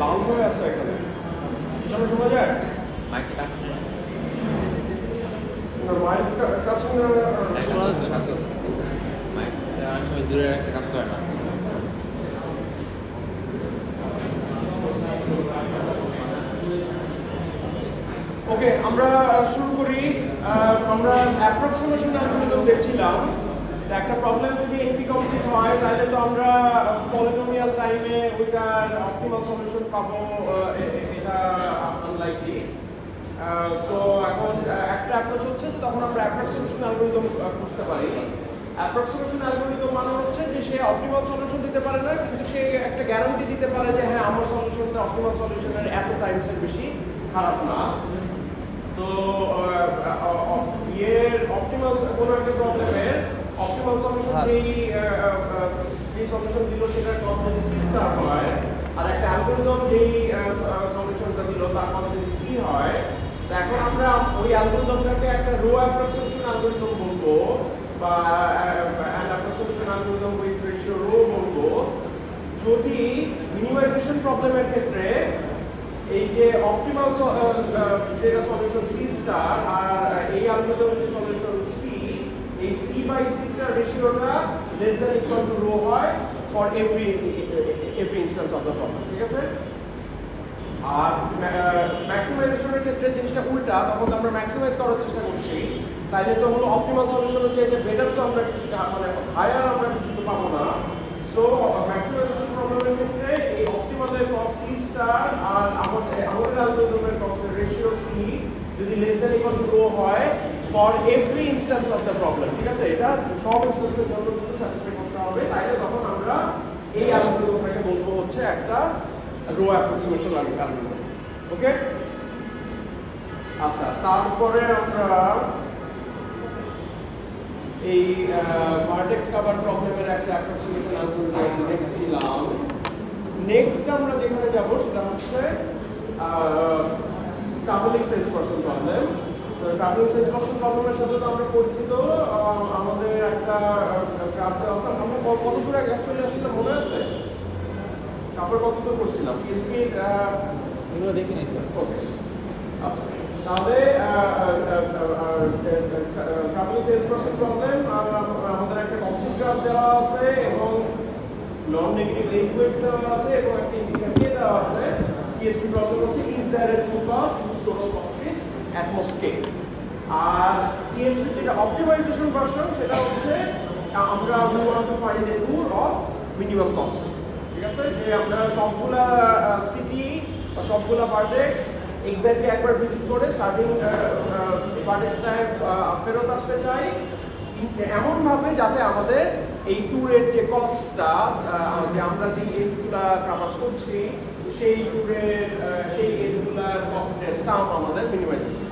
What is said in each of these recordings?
লাল হয়ে আছে এখানে। চলো শোনা যায়? মাইকের কাছে না, মাইক কাছে না। শোনা যাচ্ছে কাজ করছে মাইক অনেক সময় দূরে একটা কাজ করে না। ওকে, আমরা শুরু করি। আমরা অ্যাপ্রক্সিমেশন অ্যালগরিদম দেখছিলাম। একটা প্রবলেম যদি এনপি কমপ্লিট হয় তাহলে তো আমরা পলিনোমিয়াল টাইমে ওইটার অপটিমাল সলিউশন পাবো, এটা আনলাইকলি। তো এখন একটা অ্যাপ্রোচ হচ্ছে যে তখন আমরা অ্যাপ্রক্সিমেশন অ্যালগরিদম বুঝতে পারি। অ্যাপ্রক্সিমেশন অ্যালগরিদম মানে হচ্ছে যে সে অপটিমাল সলিউশন দিতে পারে না, কিন্তু সে একটা গ্যারান্টি দিতে পারে যে হ্যাঁ আমার সলিউশনটা অপটিমাল সলিউশনের এত টাইমসের বেশি খারাপ না। তো অপটিমাল কোনো একটা প্রবলেমের অপটিমাল সলিউশন যেই সলিউশন দিল সেটার কস্ট যদি সি স্টার হয়, আর একটা অ্যালগরিদম যেই সলিউশনটা দিল তার কস্ট যদি সি হয়, তো এখন আমরা ওই অ্যালগরিদমটাকে একটা রো অ্যাপ্রক্সিমেশন অ্যালগরিদম বলবো বা an approximation algorithm with ratio rho বলবো যদি মিনিমাইজেশন প্রবলেমের ক্ষেত্রে এই যে অপটিমাল যেটা সলিউশন সি স্টার আর এই অ্যালগরিদমের সলিউশন সি, এই সি বাই সি স্টার রেশিওটা less than equal to rho হয় for every instance of the problem, ঠিক আছে? আর ম্যাক্সিমাইজেশনের ক্ষেত্রে জিনিসটা উল্টা, তখন আমরা ম্যাক্সিমাইজ করার চেষ্টা করছি, তাইলে তো হলো অপটিমাল সলিউশনের চাইতে বেটার তো আমরা মানে হায়ার আমরা কিছু তো পাবো না। সো ম্যাক্সিমাইজেশন প্রবলেমের ক্ষেত্রে এই অপটিমালের কস্ট সি স্টার আর আমাদের অ্যালগরিদমের কস্টের রেশিও সি যদি less than equal to rho হয় for every instance of the problem, ঠিক আছে? এটা সব ইনস্ট্যান্সের জন্য কিন্তু স্যাটিসফাই করতে হবে, তাইলে তখন আমরা এই অ্যালগরিদমটাকে বলবো হচ্ছে একটা রো অ্যাপ্রক্সিমেশন অ্যালগরিদম। ওকে, আচ্ছা, তারপরে আমরা এই ভার্টেক্স কভার প্রবলেমের একটা অ্যাপ্রক্সিমেশন অ্যালগরিদম নেক্সট ছিলাম। নেক্সট আমরা যেখানে যাব সেটা হচ্ছে ট্রাভেলিং সেলস পারসন প্রবলেম। তো ট্রাভেলিং সেলস পারসন প্রবলেমের সাথে তো আমরা পরিচিত। আমাদের একটা গ্রাফ দেওয়া আছে। আমরা কত দূর আগে চলে আসছিলাম মনে আছে? তারপর কত দূর করছিলাম পিএসপি এগুলো দেখে নিই স্যার। ওকে, আচ্ছা, তাহলে ট্রাভেলিং সেলস পারসন প্রবলেম আমাদের একটা কমপ্লিট গ্রাফ দেওয়া আছে এবং নন নেগেটিভ এজ ওয়েটস দেওয়া আছে এবং একটা ইন্ডিকেটর দেওয়া আছে। পিএসপি প্রবলেম হচ্ছে is there a true cost whose total cost is at most k। আর টিএসপি যেটা অপটিমাইজেশন ভার্সন সেটা হচ্ছে আমরা we want to find a tour of minimum cost, ঠিক আছে? যে আমরা সবগুলা সিটি বা সবগুলা ভার্টেক্স এক্স্যাক্টলি একবার ভিজিট করে স্টার্টিং ভার্টেক্সটায় ফেরত আসতে চাই এমন ভাবে যাতে আমাদের এই ট্যুরের যে কস্টটা যে আমরা যে এজগুলা কভার করছি সেই ট্যুরের সেই এজগুলার কস্টের সাম আমাদের মিনিমাইজেশন,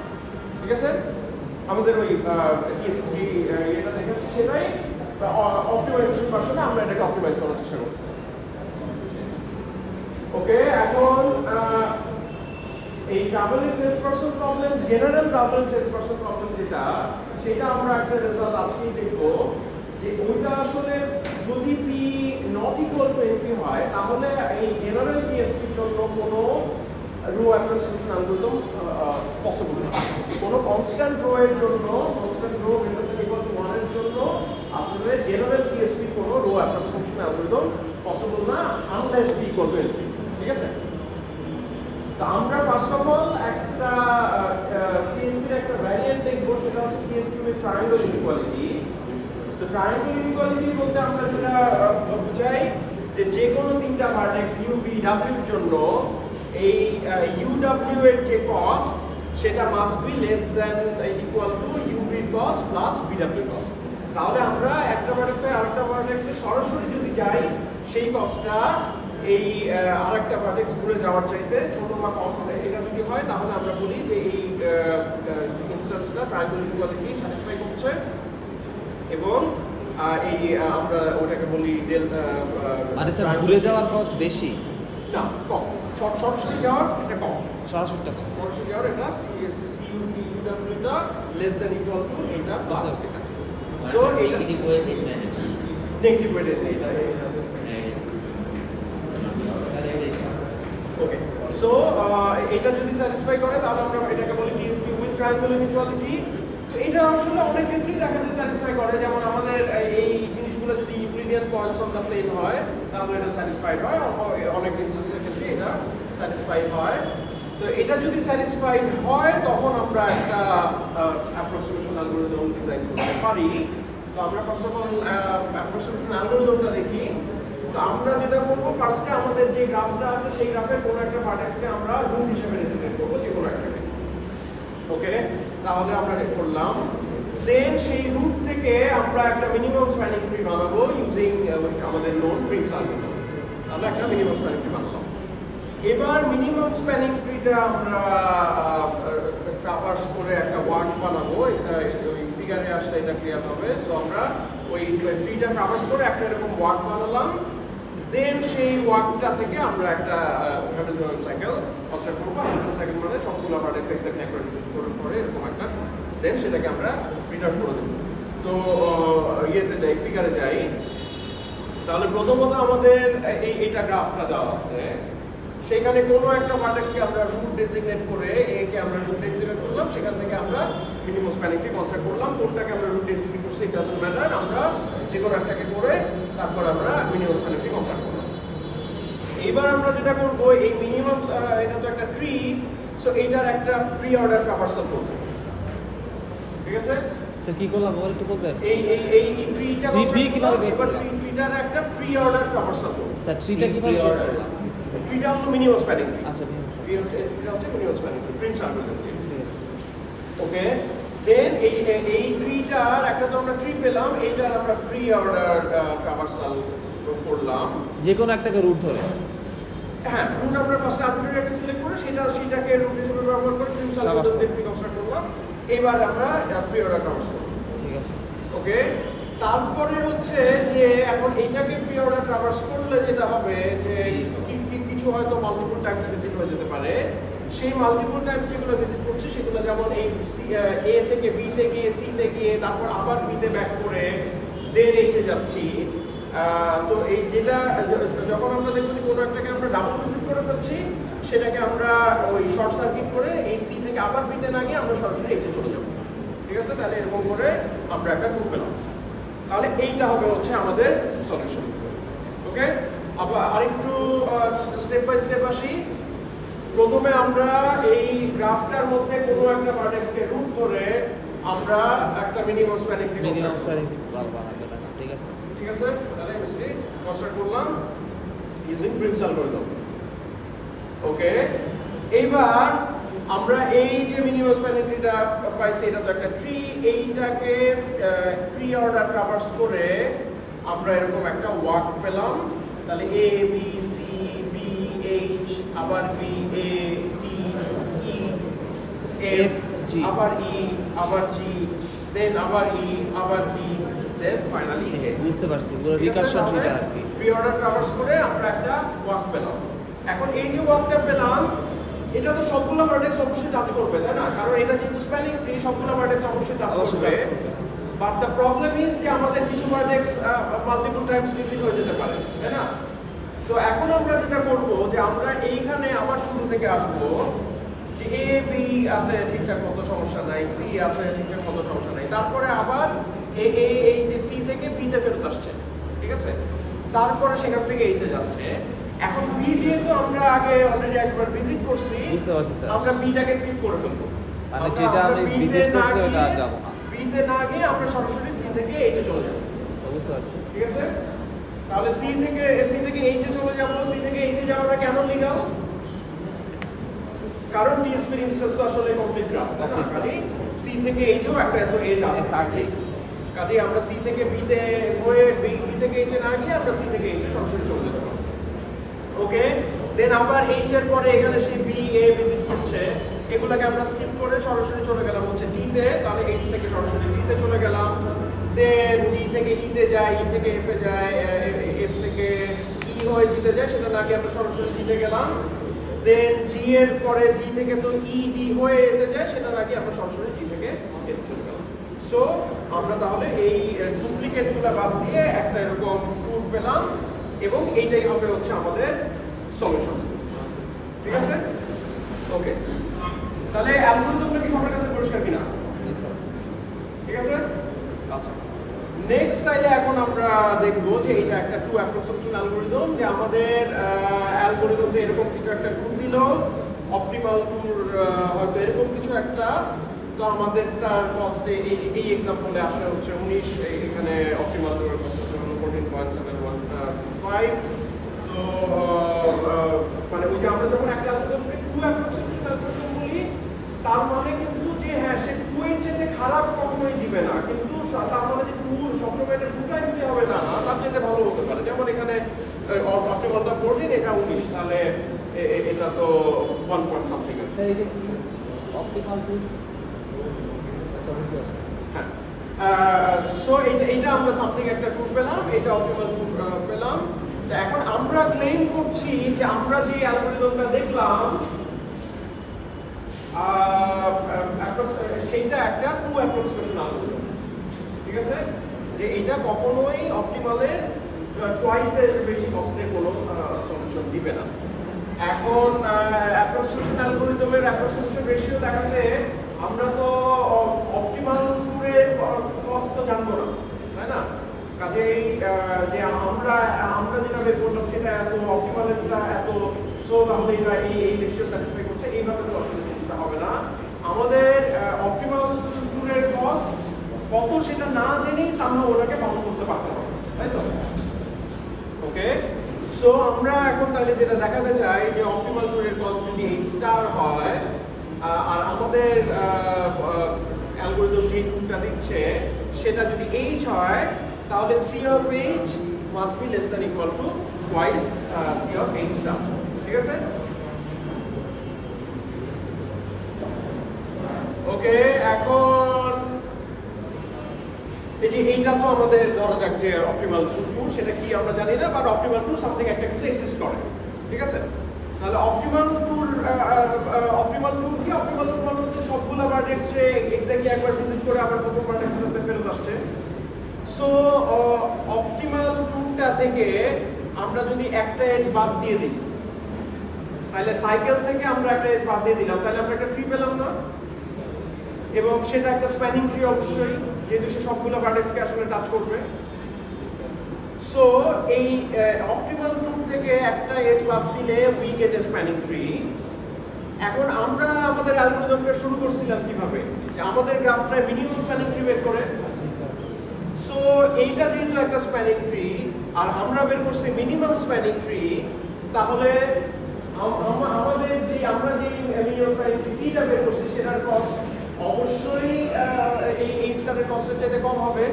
ঠিক আছে? আমাদের ওই টিএসপি এটা দেখাচ্ছি সেটাই অপটিমাইজেশন ভার্সনে আমরা এটাকে অপটিমাইজ করার চেষ্টা করব। ওকে, এখন এই travelling sales person problem, general travelling sales person problem যেটা, সেটা আমরা একটা রেজাল্ট আজকেই দেখবো যে ওইটা আসলে যদি P not equal to NP হয় তাহলে এই জেনারেল টিএসপির জন্য কোনো রো অ্যাপ্রক্সিমেশন অ্যালগরিদম পসিবল না। কোনো কনস্ট্যান্ট রো এর জন্য, constant rho greater than equal to 1 এর জন্য আসলে জেনারেল টিএসপির কোনো রো অ্যাপ্রক্সিমেশন অ্যালগরিদম পসিবল না unless P equal to NP, ঠিক আছে? তো আমরা ফার্স্ট অফ অল একটা টিএসপির একটা ভ্যারিয়েন্ট দেখবো, সেটা হচ্ছে টিএসপি উইথ ট্রায়াঙ্গল ইনইকুয়ালিটি। তো ট্রায়াঙ্গল ইনইকুয়ালিটি বলতে আমরা যেটা বুঝাই যে যে কোনো তিনটা ভার্টেক্স ইউ ভি ডাব্লিউ এর জন্য এই ইউ ডাব্লিউ এর যে কস্ট সেটা must be less than equal to U V cost plus V W cost. তাহলে আমরা একটা ভার্টেক্স থেকে আরেকটা ভার্টেক্সে সরাসরি যদি যাই সেই কস্টটা এই আরেকটা ভার্টেক্স ঘুরে যাওয়ার চাইতে ছোট বা কম হবে। এটা যদি হয় তাহলে আমরা বলি যে এই ইনস্ট্যান্সটা ট্রায়াঙ্গল ইনইকুয়ালিটি স্যাটিসফাই করছে এবং এই আমরা ওটাকে বলি মানে স্যার ঘুরে যাওয়ার কস্ট বেশি না কম, সরাসরি যাওয়ার এটা কম, সরাসরিটা কম, সরাসরি যাওয়ার এটা সিইউডব্লিউটা লেস দ্যান ইকুয়াল টু এটা প্লাস এটা। সো এই negative weight is manage negative weight এটা ওকে। সো এটা যদি স্যাটিসফাই করে তাহলে আমরা এটাকে বলি ডিএসপি উইথ ট্রায়াঙ্গেল ইনইকুয়ালিটি। তো এটা আসলে অনেক ক্ষেত্রেই দেখা যায় স্যাটিসফাই করে, যেমন আমাদের এই জিনিসগুলো যদি Euclidean points on the plane হয় তাহলে এটা স্যাটিসফাইড হয়, অনেক ইনস্টেন্সের ক্ষেত্রে এটা স্যাটিসফাইড হয়। তো এটা যদি স্যাটিসফাইড হয় তখন আমরা একটা অ্যাপ্রক্সিমেশন অ্যালগরিদম ডিজাইন করতে পারি। তো আমরা ফার্স্ট অফ অল অ্যাপ্রক্সিমেশন অ্যালগরিদমটা দেখি। তো আমরা যেটা করবো, ফার্স্টে আমাদের যে গ্রাফটা আছে সেই গ্রাফের কোনো একটা ভার্টেক্সকে আমরা রুট হিসেবে রেসিডেন্ট করবো, যে কোনো একটাকে। ওকে, তাহলে আমরা এটা করলাম। দেন সেই রুট থেকে আমরা একটা মিনিমাম স্প্যানিং ট্রি বানাবো ইউজিং আমাদের নোড প্রিন্স অ্যালগরিদম। তাহলে একটা মিনিমাম স্প্যানিং ট্রি বানালাম। এবার মিনিমাম স্প্যানিং ট্রিটা আমরা ট্রাভার্স করে একটা ওয়ার্ড বানাবো। এটা ওই ফিগারে আসলে এটা ক্লিয়ার হবে। সো আমরা ওই ট্রিটা ট্রাভার্স করে একটা এরকম ওয়ার্ড বানালাম। দেন সেই ওয়ার্কটা থেকে আমরা একটা হ্যামিল্টনিয়ান সাইকেল কনস্ট্রাক্ট করবো। হ্যামিল্টনিয়ান সাইকেল মানে সবগুলো ভার্টেক্স এক্সাক্ট অ্যাকুরেট করে এরকম একটা, দেন সেটাকে আমরা রিটার্ন করে দেবো। তো ইয়েতে যাই, ফিগারে যাই। তাহলে প্রথমত আমাদের এইটা গ্রাফটা দেওয়া আছে, সেখানে কোনো একটা ভার্টেক্সকে আমরা রুট ডেজিগনেট করে একে আমরা রুট ডেজিগনেট করলাম, সেখান থেকে আমরা মিনিমাম স্প্যানিংকে কনস্ট্রাক্ট করলাম। কোনটাকে আমরা রুট ডেজিগনেট করছি ইট ডাজন্ট ম্যাটার, আমরা যে কোনো একটাকে করে তারপর আমরা মিনিমাম স্প্যানিংকে কনস্ট্রাক্ট করলাম। এবার আমরা যেটা করব, এই মিনিমাম, এটা তো একটা ট্রি, সো এইটার একটা প্রি অর্ডার ট্রাভার্সাল করব। ঠিক আছে স্যার কি করলাম বল একটু বলবেন? এই ট্রিটা কিভাবে, এবার ট্রিটার একটা প্রি অর্ডার ট্রাভার্সাল করব। স্যার ট্রিটা কিভাবে অর্ডার? ট্রিটা হলো মিনিমাম স্প্যানিং ট্রি। আচ্ছা, ট্রিটা হচ্ছে minimum spanning tree, Prim's algorithm. Okay, then এই ট্রিটার একটা তো আমরা ট্রি পেলাম, এইটার আমরা প্রি অর্ডার ট্রাভার্সাল করলাম। যে কোনো একটাকে রুট ধরে, হ্যাঁ, রুট আমরা ফার্স্ট আর্বিট্রারিটা সিলেক্ট করে সেটাকে রুট হিসেবে ব্যবহার করে প্রিন্স অ্যালগরিদম দিয়ে কনস্ট্রাক্ট করলাম। এবার আমরা প্রি অর্ডার ট্রাভার্সাল করব। ঠিক আছে। ওকে, তারপরে হচ্ছে যে এখন এইটাকে প্রি অর্ডার ট্রাভার্স করলে যেটা হবে যে কিছু হয়তো মাল্টিপল টাইমস ভিজিট হয়ে যেতে পারে। সেই মাল্টিপল টাইমস যেগুলো ভিজিট করছে সেগুলো যেমন এই এ থেকে বি তে গিয়ে সি তে গিয়ে তারপর আবার বি তে ব্যাক করে দেন এইচে যাচ্ছি। তো এই যেটা যখন আমরা দেখবো যে কোনো একটাকে আমরা ডাবল ভিজিট করে ফেলছি, সেটাকে আমরা ওই শর্ট সার্কিট করে এই সি থেকে আবার বিতে না গিয়ে আমরা সরাসরি এইচে চলে যাবো। ঠিক আছে, তাহলে এরকম করে আমরা একটা গ্রুপ পেলাম। তাহলে এইটা হবে হচ্ছে আমাদের সলিউশন। ওকে, আবার আরেকটু স্টেপ বাই স্টেপ আসি। প্রথমে আমরা এই গ্রাফটার মধ্যে কোনো একটা ভার্টেক্সকে রুট ধরে আমরা একটা মিনিমাম স্প্যানিং ট্রি বানাবে না। ঠিক আছে, ঠিক আছে, তাহলে মিস্ট্রি কনস্ট্রাক্ট করলাম ইউজিং প্রিন্স অ্যালগরিদম। ওকে, এইবার আমরা এই যে মিনিমাম স্প্যানিং ট্রিটা পাইছি, এটা তো একটা ট্রি, এইটাকে প্রি অর্ডার ট্রাভার্স করে আমরা এরকম একটা ওয়ার্ক পেলাম। তাহলে A B C B H আবার B A T E F G, আবার ই আবার জি, দেন আবার ই আবার ডি, দেন ফাইনালি এ। বুঝতে পারছি, পুরো রিকারশন ট্রিটা আর কি। প্রি অর্ডার ট্রাভার্স করে আমরা একটা ওয়ার্ক পেলাম। এখন এই যে ওয়ার্কটা পেলাম, এটা তো সবগুলো ভার্টেক্স অবশ্যই টাচ করবে, তাই না? কারণ এটা যেহেতু স্প্যানিং ট্রি, সবগুলো ভার্টেক্স অবশ্যই টাচ করবে। বাট দ্য প্রবলেম ইজ যে আমাদের কিছু ভার্টেক্স মাল্টিপল টাইমস ভিজিট হয়ে যেতে পারে, তাই না? তো এখন আমরা যেটা করব যে আমরা এইখানে আবার শুরু থেকে আসবো যে এ বি আছে ঠিকঠাক মতো সমস্যা নাই, সি আছে ঠিকঠাক মতো সমস্যা নাই, তারপরে আবার এই যে সি থেকে বি তে ফেরত আসছে। ঠিক আছে, তারপরে সেখান থেকে এইচে যাচ্ছে। এখন বি যেহেতু আমরা আগে অলরেডি একবার ভিজিট করছি, বুঝতে পারছি স্যার। আমরা বিটাকে স্কিপ করে ফেলবো। মানে যেটা আমি ভিজিট করছি ওটা যাব না, বিতে না গিয়ে আমরা সরাসরি সি থেকে এইচে চলে যাব। বুঝতে পারছি। ঠিক আছে, তাহলে সি থেকে এইচে চলে যাব। সি থেকে এইচে যাওয়াটা কেন লিগাল? কারণ ডিএসপি ইনস্ট্যান্স তো আসলে কমপ্লিট গ্রাফ, তাই না? কাজেই সি থেকে এইচেও একটা এত এজ আছে। কাজেই আমরা সি থেকে বিতে হয়ে বি থেকে এইচে না গিয়ে আমরা সি থেকে এইচে সরাসরি চলে যেতে পারবো। ওকে, দেন আবার এইচ এর পরে এখানে সেই বি এ ভিজিট করছে, এগুলোকে আমরা স্কিপ করে সরাসরি চলে গেলাম হচ্ছে ডি তে। তাহলে এইচ থেকে সরাসরি ডি তে চলে গেলাম। দেন ডি থেকে ই তে যায়, ই থেকে এফ এ যায়, এফ থেকে ই হয়ে জিতে যায়, সেটা না গিয়ে আমরা সরাসরি জিতে গেলাম। দেন জি এর পরে জি থেকে তো ই ডি হয়ে এতে যায়, সেটা না গিয়ে আমরা সরাসরি জি থেকে এতে চলে গেলাম। সো আমরা তাহলে এই ডুপ্লিকেটগুলো বাদ দিয়ে একটা এরকম ট্যুর পেলাম এবং এইটাই হবে হচ্ছে আমাদের সলিউশন। ঠিক আছে? ওকে, তাহলে অ্যালগরিদমটা কি সবার কাছে পরিষ্কার কিনা? ঠিক আছে? আচ্ছা, নেক্সট তাইলে এখন আমরা দেখব যে এটা একটা ট্রু অ্যাপ্রক্সিমেশন অ্যালগরিদম, যে আমাদের অ্যালগরিদমে এরকম কিছু একটা ট্রু দিল, অপটিমাল ট্রুর হয়তো এরকম কিছু একটা, তো আমাদের তার কস্টে এই এক্সাম্পলে আসে হচ্ছে 19, এখানে অপটিমাল ট্রুর কস্ট হচ্ছে 14.715। তো মানে ওই যে আমরা যখন একটা অ্যালগরিদমকে ট্রু অ্যাপ্রক্সিমেশন অ্যালগরিদম বলি, তার মানে কিন্তু যে হ্যাঁ সে টু এর চেয়ে খারাপ কখনোই দিবে না, কিন্তু তার মানে যে টু সবসময় এটা 2 টাইমসই হবে না, তার চেয়ে ভালো হতে পারে। যেমন এখানে অপটিমালটা 14, এটা 19, তাহলে এটা তো 1 পয়েন্ট সামথিং আছে। স্যার এটা কি অপটিমাল টু? আচ্ছা বুঝতে পারছি। হ্যাঁ, সো এইটা আমরা সামথিং একটা ট্রু পেলাম, এটা অপটিমাল ট্রু পেলাম। তো এখন আমরা ক্লেম করছি যে আমরা যে অ্যালগরিদমটা দেখলাম সেইটা একটা ট্রু অ্যাপ্রক্সিমেশন অ্যালগরিদম। ঠিক আছে, যে এটা কখনোই অপটিমালে টুয়াইসের বেশি কস্টের কোনো সলিউশন দিবে না। এখন অ্যাপ্রক্সিমেশন অ্যালগরিদমের অ্যাপ্রক্সিমেশন রেশিও দেখাতে আমরা তো অপটিমাল ট্যুরের কস্ট তো জানবো না, তাই না? কাজেই যে আমরা যেটা বের করলাম সেটা এত অপটিমালটা এত, সো তাহলে এটা এই রেশিও স্যাটিসফাই করছে, এইভাবে তো আসলে জিনিসটা হবে না। আমাদের অপটিমাল ট্যুরের কস্ট কত সেটা না জেনেই সামহাও ওটাকে বাউন্ড করতে পারতে হবে, তাই তো? ওকে, সো আমরা এখন তাহলে যেটা দেখাতে চাই যে অপটিমাল ট্যুরের কস্ট যদি 8 স্টার হয়, আর আমাদের অ্যালগরিদম যে ট্যুরটা দিচ্ছে সেটা যদি h হয়, তাহলে c of h must be less than equal to twice c of h star। ঠিক আছে? ওকে, এখন এই যে এইটা তো আমাদের ধরা যাক যে অপটিমাল ট্যুর, সেটা কি আমরা জানি না, বাট অপটিমাল ট্যুর সামথিং একটা কিছু এক্সিস্ট করে। ঠিক আছে, তাহলে অপটিমাল ট্যুর কি? অপটিমাল ট্যুর মানে হচ্ছে সবগুলো ভার্টেক্সে এক্স্যাক্টলি একবার ভিজিট করে আবার প্রথম ভার্টেক্সের সাথে ফেরত আসছে। সো অপটিমাল ট্যুরটা থেকে আমরা যদি একটা এজ বাদ দিয়ে দিই, তাহলে সাইকেল থেকে আমরা একটা এজ বাদ দিয়ে দিলাম, তাহলে আমরা একটা ট্রি পেলাম না, এবং সেটা একটা স্প্যানিং ট্রি অবশ্যই, যেহেতু সে সবগুলো ভার্টেক্সকে আসলে টাচ করবে। সো এই অপটিমাল ট্যুর থেকে একটা এজ বাদ দিলে we get A spanning tree. এখন আমরা আমাদের অ্যালগরিদমটা শুরু করছিলাম কিভাবে, যে আমাদের গ্রাফটায় মিনিমাম স্প্যানিং ট্রি বের করে। সো এইটা যেহেতু একটা স্প্যানিং ট্রি আর আমরা বের করছি মিনিমাম স্প্যানিং ট্রি, তাহলে আমাদের যে আমরা যে মিনিমাম স্প্যানিং ট্রিটা বের করছি সেটার কস্ট অবশ্যই এই স্টারের কস্টের চাইতে কম হবে,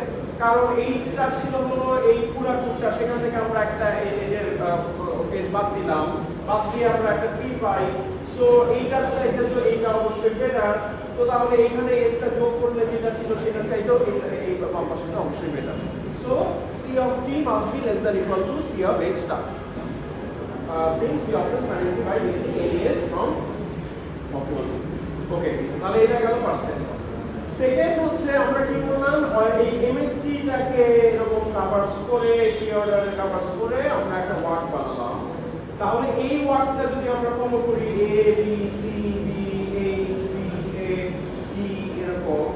কারণ এই স্টার ছিল হলো এই পুরো ট্যুরটা, সেখান থেকে আমরা একটা এজের এজ বাদ দিলাম, বাদ দিয়ে আমরা একটা ট্রি পাই। সো এইটার চাইতে তো এইটা অবশ্যই বেটার, তো তাহলে এইখানে এজটা যোগ করলে যেটা ছিল সেটার চাইতেও এই বাম পাশেটা অবশ্যই better. So c of t must be less than equal to c of h star, since we obtain spanning tree by taking any edge from optimal tree. ওকে, তাহলে এটা গেল ফার্স্ট স্টেপ। সেকেন্ড হচ্ছে আমরা কি করলাম, এই এমএসটি টাকে এরকম কভারস করে, কি অর্ডারে কভারস করে আমরা একটা ওয়ার্ক বানালাম। তাহলে এই ওয়ার্কটা যদি আমরা ফলো করি a b c b h b a e এরকম,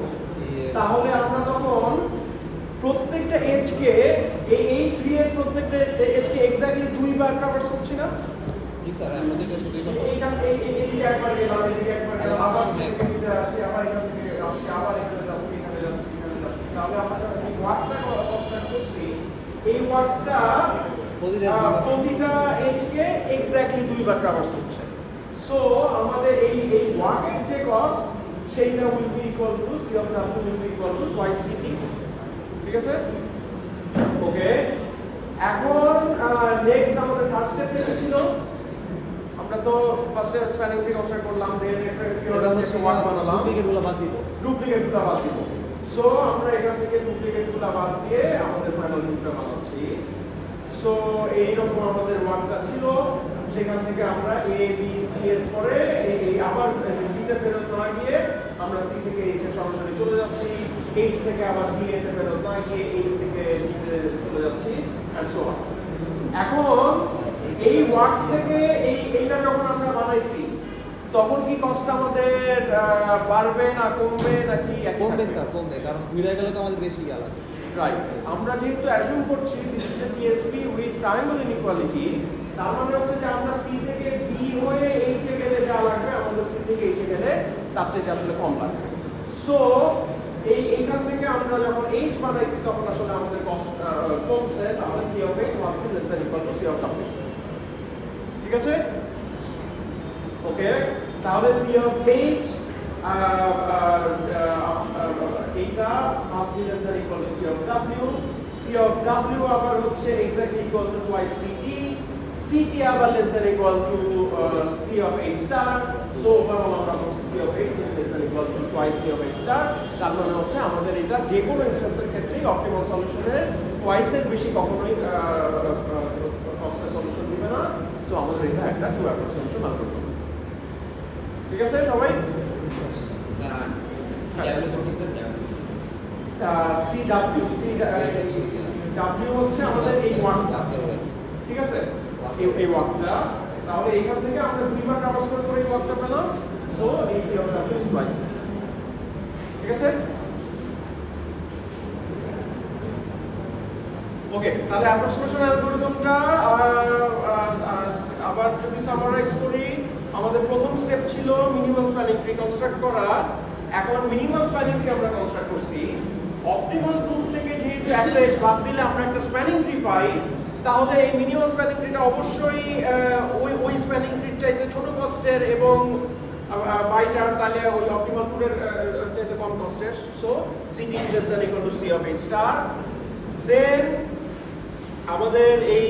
তাহলে আমরা তখন প্রত্যেকটা এজকে এই ট্রি এর প্রত্যেকটা এজকে এক্স্যাক্টলি দুইবার কভারস করছি না? জি স্যার, আমাদের কাছে দুইবার এদিকে একবার গেলাম, এদিকে একবার গেলাম, আবার এদিকে আসি, আবার এখান থেকে আসছি, আবার এখানে যাচ্ছি, এখানে যাচ্ছি, এখানে যাচ্ছি। তাহলে আমরা যখন এই ওয়ার্কটা অবজার্ভ করছি, এই ওয়ার্কটা প্রতিটা এজকে এক্স্যাক্টলি দুইবার ট্রাভার্স করছে। সো আমাদের এই ওয়ার্কের যে কস্ট সেইটা will be equal to c of w will be equal to twice ct। ঠিক আছে? ওকে, এখন নেক্সট আমাদের থার্ড স্টেপ কি ছিল? আমরা তো ফার্স্টে স্প্যানিং ট্রি কনস্ট্রাক্ট করলাম, দেন একটা এটা হচ্ছে ওয়ার্ক বানালাম, ডুপ্লিকেটগুলো বাদ দিব। ডুপ্লিকেটগুলো বাদ দিব। সো আমরা এখান থেকে ডুপ্লিকেটগুলো বাদ দিয়ে আমাদের ফাইনাল ট্রিটা বানাচ্ছি। সো এইরকম আমাদের ওয়ার্কটা ছিল, সেখান থেকে আমরা এ বি সি এর পরে এই আবার ডিতে ফেরত না গিয়ে আমরা সি থেকে এইচ এর সরাসরি চলে যাচ্ছি, এইচ থেকে আবার ডি এতে ফেরত না গিয়ে এইচ থেকে ডিতে চলে যাচ্ছি, এন্ড সো অন। এখন এই ওয়ার্ক থেকে এইটা যখন আমরা বানাইছি তখন কি কষ্ট আমাদের বাড়বে না কমবে নাকি একই কমবে থাকবে? স্যার, কমবে, কারণ ঘুরে গেলে তো আমাদের বেশি ইয়া লাগে। রাইট, আমরা যেহেতু অ্যাজিউম করছি this is a TSP with triangle inequality, তার মানে হচ্ছে যে আমরা সি থেকে বি হয়ে এইচে গেলে যা লাগবে আমাদের সি থেকে এইচে গেলে তার চেয়ে আসলে কম লাগবে। সো এইখান থেকে আমরা যখন এইচ বানাইছি তখন আসলে আমাদের কস্ট কমছে, তাহলে C of H must be less than equal to C of W. ঠিক আছে? ওকে, তাহলে সি অফ এইচ এইটা must be less than equal to C of W. C of W আবার হচ্ছে exactly equal to twice C T, C T আবার less than equal to C of H star. So overall আমরা হচ্ছে C of H is less than equal to twice C of H star. তার মানে হচ্ছে আমাদের এটা যে কোনো ইনস্ট্যান্সের ক্ষেত্রেই অপটিমাল সলিউশনের টুয়াইসের বেশি কখনোই কস্টের সলিউশন দিবে না। সো আমাদের এটা একটা টু অ্যাপ্রোচ সলিউশন আনবে। ঠিক আছে সবাই? সিডব্লিউ ডাব্লিউ হচ্ছে আমাদের এই ওয়ার্কটা, ঠিক আছে, এই ওয়ার্কটা। তাহলে এইখান থেকে আমরা দুইবার ট্রান্সফার করে এই ওয়ার্কটা পেলাম। সো এই C of W is twice. ঠিক আছে? ওকে, তাহলে অ্যাপ্রক্সিমেশন অ্যালগরিদমটা আবার যদি সামারাইজ করি, আমাদের প্রথম স্টেপ ছিল মিনিমাম স্প্যানিং ট্রি কনস্ট্রাক্ট করা। এখন মিনিমাম স্প্যানিং ট্রি আমরা কনস্ট্রাক্ট করছি, অপটিমাল গ্রুপ থেকে যেহেতু একটা এজ বাদ দিলে আমরা একটা স্প্যানিং ট্রি পাই, তাহলে এই মিনিমাম স্প্যানিং ট্রিটা অবশ্যই ওই স্প্যানিং ট্রির চাইতে ছোট কস্টের এবং বাই চার তাহলে ওই অপটিমাল গ্রুপের চাইতে কম কস্টের। So C T is less than equal to C of H star. Then আমাদের এই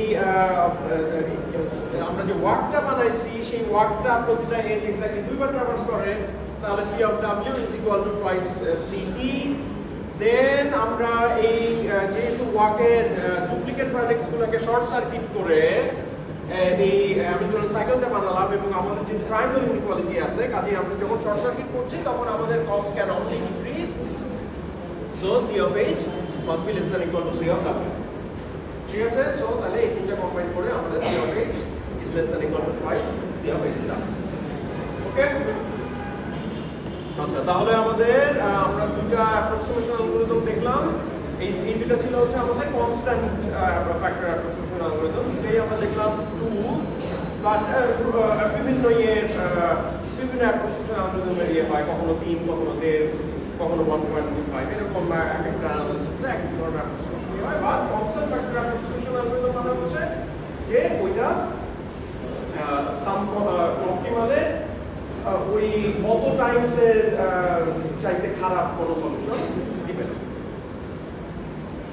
আমরা যে ওয়ার্কটা বানাইছি সেই ওয়ার্কটা প্রতিটা এজ এক্স্যাক্টলি দুইবার ট্রাভার্স করে, তাহলে C of W is equal to twice C T. Then আমরা এই যেহেতু ওয়ার্কের ডুপ্লিকেট প্রোডাক্টসগুলোকে শর্ট সার্কিট করে এই হ্যামিল্টনিয়ান সাইকেলটা বানালাম, এবং আমাদের যে ট্রায়াঙ্গল ইনইকুয়ালিটি আছে, কাজেই আমরা যখন শর্ট সার্কিট করছি তখন আমাদের cost can only increase. So C of H must be less than equal to C of W. ঠিক আছে? সো তাহলে এই তিনটা কম্বাইন করে আমাদের C of H is less than equal to twice C of H star. Okay, আচ্ছা, তাহলে আমাদের আমরা দুটো অ্যাপ্রক্সিমেশন অ্যালগরিদম দেখলাম। এই দুটো ছিল হচ্ছে আমাদের কনস্ট্যান্ট ফ্যাক্টর অ্যাপ্রক্সিমেশন অ্যালগরিদম। এটাই আমরা দেখলাম টু, বাট বিভিন্ন বিভিন্ন অ্যাপ্রক্সিমেশন অ্যালগরিদমের হয়, কখনো 3, কখনো 1.5, কখনো 1.25 এরকম এক একটা অ্যানালিসিসে এক ধরনের অ্যাপ্রক্সিমেশন হয়। বা কনস্ট্যান্ট ফ্যাক্টর অ্যাপ্রক্সিমেশন অ্যালগরিদম মানে হচ্ছে যে ওইটা সাম অপটিমালের ওই কত টাইমসের চাইতে খারাপ কোনো সলিউশন দিবে না।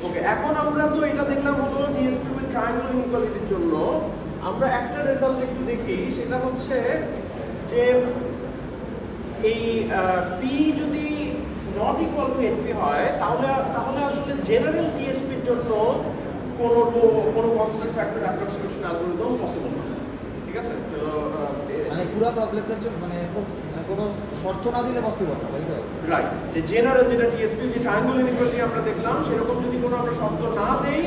ওকে, এখন আমরা তো এটা দেখলাম হলো ডিএসপি উইথ ট্রায়াঙ্গল ইনইকুয়ালিটির জন্য। আমরা একটা রেজাল্ট একটু দেখি, সেটা হচ্ছে যে এই পি যদি নট ইকুয়াল টু এনপি হয়, তাহলে আসলে জেনারেল ডিএসপির জন্য কোনো constant factor approximation algorithm possible না। ঠিক আছে? তো মানে পুরো প্রবলেমটার জন্য মানে কোনো শর্ত না দিলে পসিবল না, তাই তো? রাইট, যে জেনারেল যেটা টিএসপি যে ট্রায়াঙ্গল ইনইকুয়ালিটি আমরা দেখলাম, সেরকম যদি কোনো আমরা শর্ত না দেই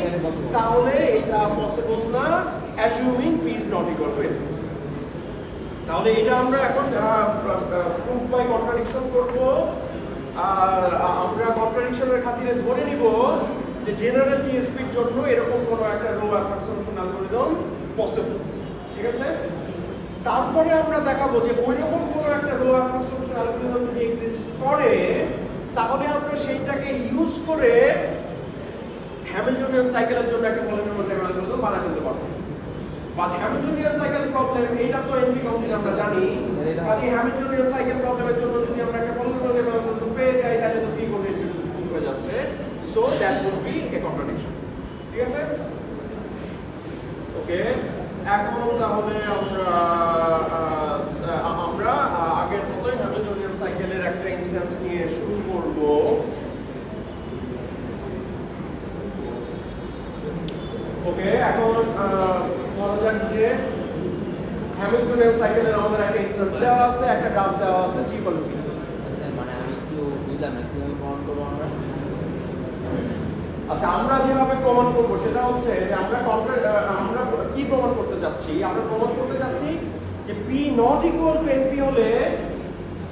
তাহলে এটা পসিবল না, assuming P is not equal two N. তাহলে এটা আমরা এখন প্রুফ বাই কন্ট্রাডিকশন করব। আর আমরা কন্ট্রাডিকশনের খাতিরে ধরে নিব যে জেনারেল টিএসপির জন্য এরকম কোনো একটা রো অ্যাপ্রক্সিমেশন অ্যালগরিদম পসিবল। ঠিক আছে? তারপরে আমরা দেখাবো যে ওইরকম কোনো একটা রো অ্যাপ্রক্সিমেশন অ্যালগরিদম যদি এক্সিস্ট করে, তাহলে আমরা সেইটাকে ইউজ করে হ্যামিল্টনিয়ান সাইকেলের জন্য একটা পলিনোমিয়াল টাইম অ্যালগরিদম বানাতে ফেলতে পারবো। বা হ্যামিল্টনিয়ান সাইকেল প্রবলেম এটা তো এনপি কাউন্টিং আমরা জানি, কাজে হ্যামিল্টনিয়ান সাইকেল প্রবলেমের জন্য যদি আমরা একটা পলিনোমিয়াল টাইম অ্যালগরিদম পেয়ে যাই, তাহলে তো পি কোঅর্ডিনেট প্রুফ হয়ে যাচ্ছে। So that will B A contradiction. ঠিক আছে? ওকে, এখন তাহলে আমরা আগের মতোই হ্যামিল্টনিয়ান সাইকেলের একটা ইনস্ট্যান্স নিয়ে শুরু করব। ওকে, এখন ধরা যাক যে হ্যামিল্টনিয়ান সাইকেলের আমাদের একটা ইনস্ট্যান্স দেওয়া আছে, একটা গ্রাফ দেওয়া আছে জি ইকুয়াল টু। মানে আমি একটু বুঝলাম না কিভাবে প্রমাণ করবো আমরা। আচ্ছা, আমরা যেভাবে প্রমাণ করব সেটা হচ্ছে যে আমরা আমরা কি প্রমাণ করতে যাচ্ছি? আমরা প্রমাণ করতে যাচ্ছি যে P not equal two NP হলে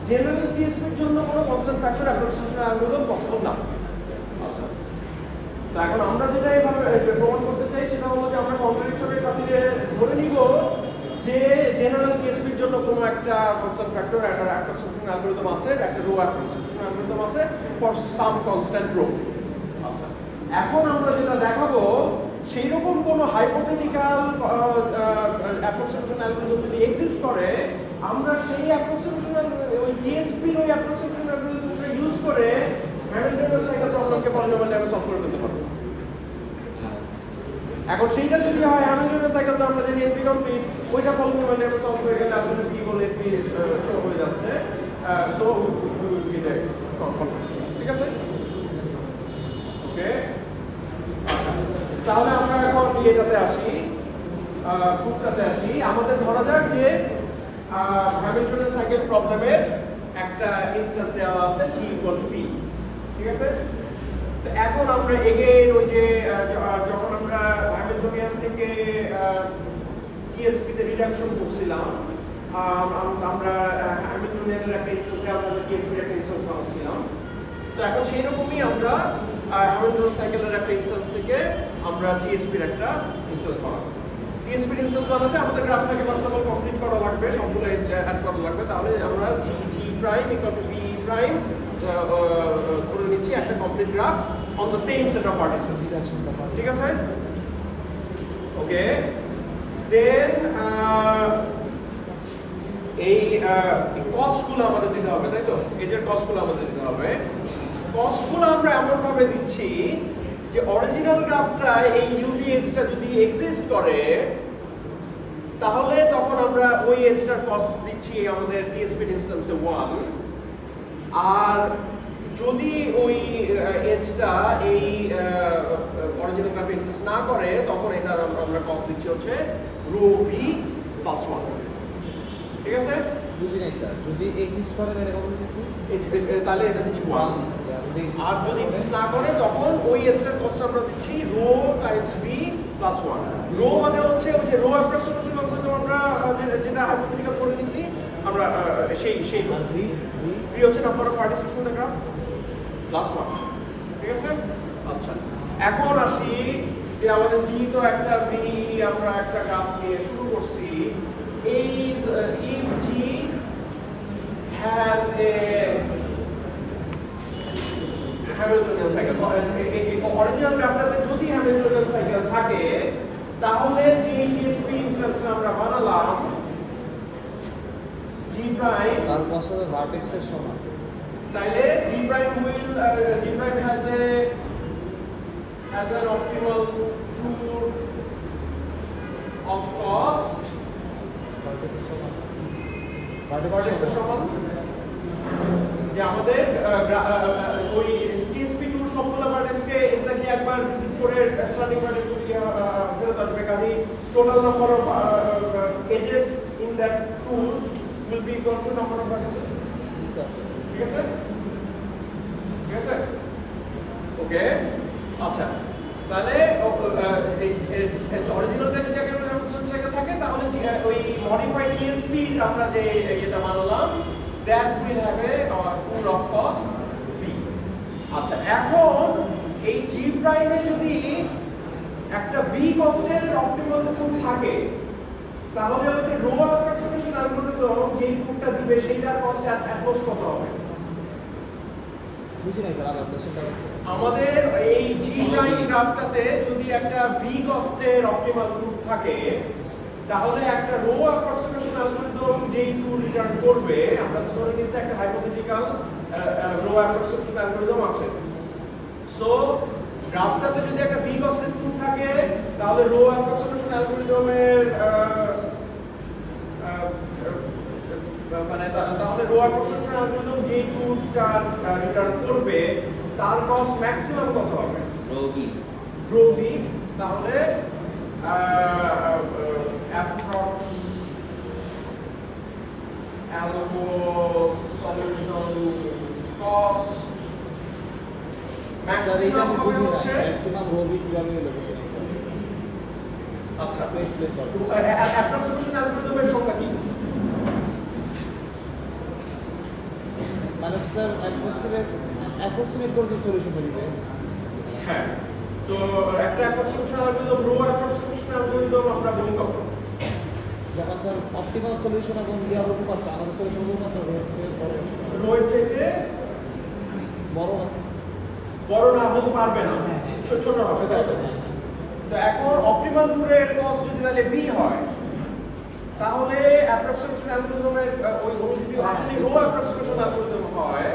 জেনারেল টিএসপির জন্য কোনো constant factor approximation algorithm possible না। আচ্ছা, তো এখন আমরা যেটা এইভাবে প্রমাণ করতে চাই সেটা হলো যে আমরা কন্ট্রাডিকশনের খাতিরে ধরে নিব যে জেনারেল টিএসপির জন্য কোনো একটা কনস্ট্যান্ট ফ্যাক্টর অ্যাপ্রক্সিমেশন অ্যালগরিদম আছে, একটা রো অ্যাপ্রক্সিমেশন অ্যালগরিদম আছে ফর সাম কনস্ট্যান্ট রো। আচ্ছা, এখন আমরা যেটা দেখাবো সেই রকম কোনো হাইপোথেটিক্যাল অ্যাপ্রক্সিমেশন অ্যালগরিদম যদি এক্সিস্ট করে, আমরা সেই অ্যাপ্রক্সিমেশন ওই টিএসপির ওই অ্যাপ্রক্সিমেশন অ্যালগরিদমটা ইউজ করে হ্যামিল্টনিয়ান সাইকেল প্রবলেমকে পলিনোমিয়াল টাইপে সলভ করে ফেলতে পারবো। এখন সেইটা যদি হয় হ্যামিল্টনিয়ান সাইকেল তো আমরা জানি NP কমপ্লিট, ওইটা পলিনোমিয়াল টাইপে সলভ হয়ে গেলে আসলে P বলে NP শো হয়ে যাচ্ছে। So we will get A confirmation. ঠিক আছে? ওকে, তাহলে আমরা এখন এটাতে আসি, প্রুফটাতে আসি। আমাদের ধরা যাক যে হ্যামিল্টনিয়ান সাইকেল প্রবলেমের একটা ইনস্ট্যান্স দেওয়া আছে G ইকুয়াল টু P। ঠিক আছে? তো এখন আমরা এগেইন ওই যে যখন আমরা হ্যামিল্টনিয়ান থেকে টিএসপি তে রিডাকশন করছিলাম, আমরা হ্যামিল্টনিয়ানের একটা ইনস্ট্যান্স দিয়ে আমরা টিএসপি এর একটা ইনস্ট্যান্স বানাচ্ছিলাম। তো এখন সেই রকমই আমরা হ্যামিল্টনিয়ান সাইকেলের একটা ইনস্ট্যান্স থেকে আমরা টিএসপি এর একটা ইনস্ট্যান্স বানাবো। টিএসপি ইনস্ট্যান্স বানাতে আমাদের গ্রাফটাকে ফার্স্ট অফ অল কমপ্লিট করা লাগবে, সবগুলো এজ অ্যাড করা লাগবে। তাহলে আমরা G prime equal to V prime ধরে নিচ্ছি একটা complete graph on the same set of vertices. ঠিক আছে? ওকে, দেন এই কস্টগুলো আমাদের দিতে হবে, তাই তো? এজের কস্টগুলো আমাদের দিতে হবে। কস্টগুলো আমরা এমন ভাবে দিচ্ছি যে অরিজিনাল গ্রাফটা এই ইউভি এজটা যদি এক্সিস্ট করে তাহলে তখন আমরা ওই এজটার কস্ট দিচ্ছি আমাদের টিএসপি ইনস্ট্যান্সে 1, আর যদি ওই এজটা এই অরিজিনাল গ্রাফে এক্সিস্ট না করে তখন এটার আমরা কস্ট দিচ্ছি হচ্ছে রো ভি প্লাস 1। ঠিক আছে? বুঝি নাই স্যার, যদি এক্সিস্ট করে তাহলে কত দিতেছি? তাহলে এটা দিচ্ছি 1, আর যদি এক্সিস্ট না করে তখন ওই এজটার কস্ট আমরা দিচ্ছি rho times V plus 1। Rho মানে হচ্ছে ওই যে রো অ্যাপ্রক্সিমেশন অ্যালগরিদম আমরা যেটা হাইপোথেটিক্যাল করে নিছি আমরা সেই আর ভি ভি হচ্ছে number of vertices in the graph plus 1। ঠিক আছে? আচ্ছা, এখন আসি যে আমাদের যেহেতু একটা ভি আমরা একটা গ্রাফ নিয়ে শুরু করছি, এই if G has a Hamiltonian cycle, original গ্রাফটাতে যদি হ্যামিল্টনিয়ান সাইকেল থাকে তাহলে যে টিএসপি ইনস্ট্যান্সটা আমরা বানালাম G প্রাইম তার বছরে ভার্টেক্সের সমান, তাইলে G prime has an optimal tour of cost ভার্টেক্সের সমান, যে আমাদের ওই টিএসপি টুর সবগুলো ভার্টেক্সকে এক্স্যাক্টলি একবার ভিজিট করে স্টার্টিং ভার্টেক্স থেকে ফেরত আসবে, কাজে total number of edges in that tour will be equal to number of vertices. ঠিক আছে? ঠিক আছে? ওকে, আচ্ছা, তাহলে অরিজিনালটা যদি একটা রেফারেন্স সাইকেল থাকে তাহলে ওই মডিফাইড টিএসপি আমরা যে এটা বানালাম that will have a tour of cost v। আচ্ছা, এখন এই G প্রাইমে যদি একটা v কস্টের অপটিমাল টুর থাকে তাহলে ওই যে রো অ্যাপ্রক্সিমেশন অ্যালগরিদম যেই টুরটা দিবে সেইটার কস্ট অ্যাপ্রোচ কত হবে? বুঝি নাই স্যার, আবার কোশ্চেনটা আমাদের এই G প্রাইম গ্রাফটাতে যদি একটা v কস্টের অপটিমাল টুর থাকে তাহলে একটা রো অ্যাপ্রক্সিমেশন অ্যালগরিদম যেই টুর রিটার্ন করবে, আমরা তো ধরে নিচ্ছি একটা হাইপোথেটিক্যাল রো অ্যাপ্রক্সিমেশন অ্যালগরিদম আছে। সো গ্রাফটাতে যদি একটা v কস্টের টুর থাকে তাহলে রো অ্যাপ্রক্সিমেশন অ্যালগরিদমের মানে তাহলে রো অ্যাপ্রক্সিমেশন অ্যালগরিদম যেই টুরটা রিটার্ন করবে তার কস্ট ম্যাক্সিমাম কত হবে? Rho V. তাহলে approx algo solution cost sir এটা ম্যাক্সিমাম আমি হবে বুঝি না হচ্ছে ম্যাক্সিমাম রবি কিভাবে হলো বুঝি না স্যার আচ্ছা আপনি এক্সপ্লেন করুন অ্যাপ্রক্সিমেশন অ্যালগরিদমের সংজ্ঞা কি? মানে স্যার অ্যাপ্রক্সিমেট করে যে সলিউশন দিবে হ্যাঁ, তো একটা approximation algorithm rho approximation algorithm আমরা বলি কখন? যখন স্যার অপটিমাল সলিউশন এবং ইয়ার অনুপাত আমাদের সলিউশন অনুপাত হবে রো এর চাইতে বড় বড় না হতে পারবে না, ছোট হবে, তাই তো? তো এখন অপটিমাল ট্যুরের কস্ট যদি তাহলে v হয়, তাহলে অ্যাপ্রক্সিমেশন অ্যালগরিদমের ওই যদি আসলে রো অ্যাপ্রক্সিমেশন অ্যালগরিদম হয়,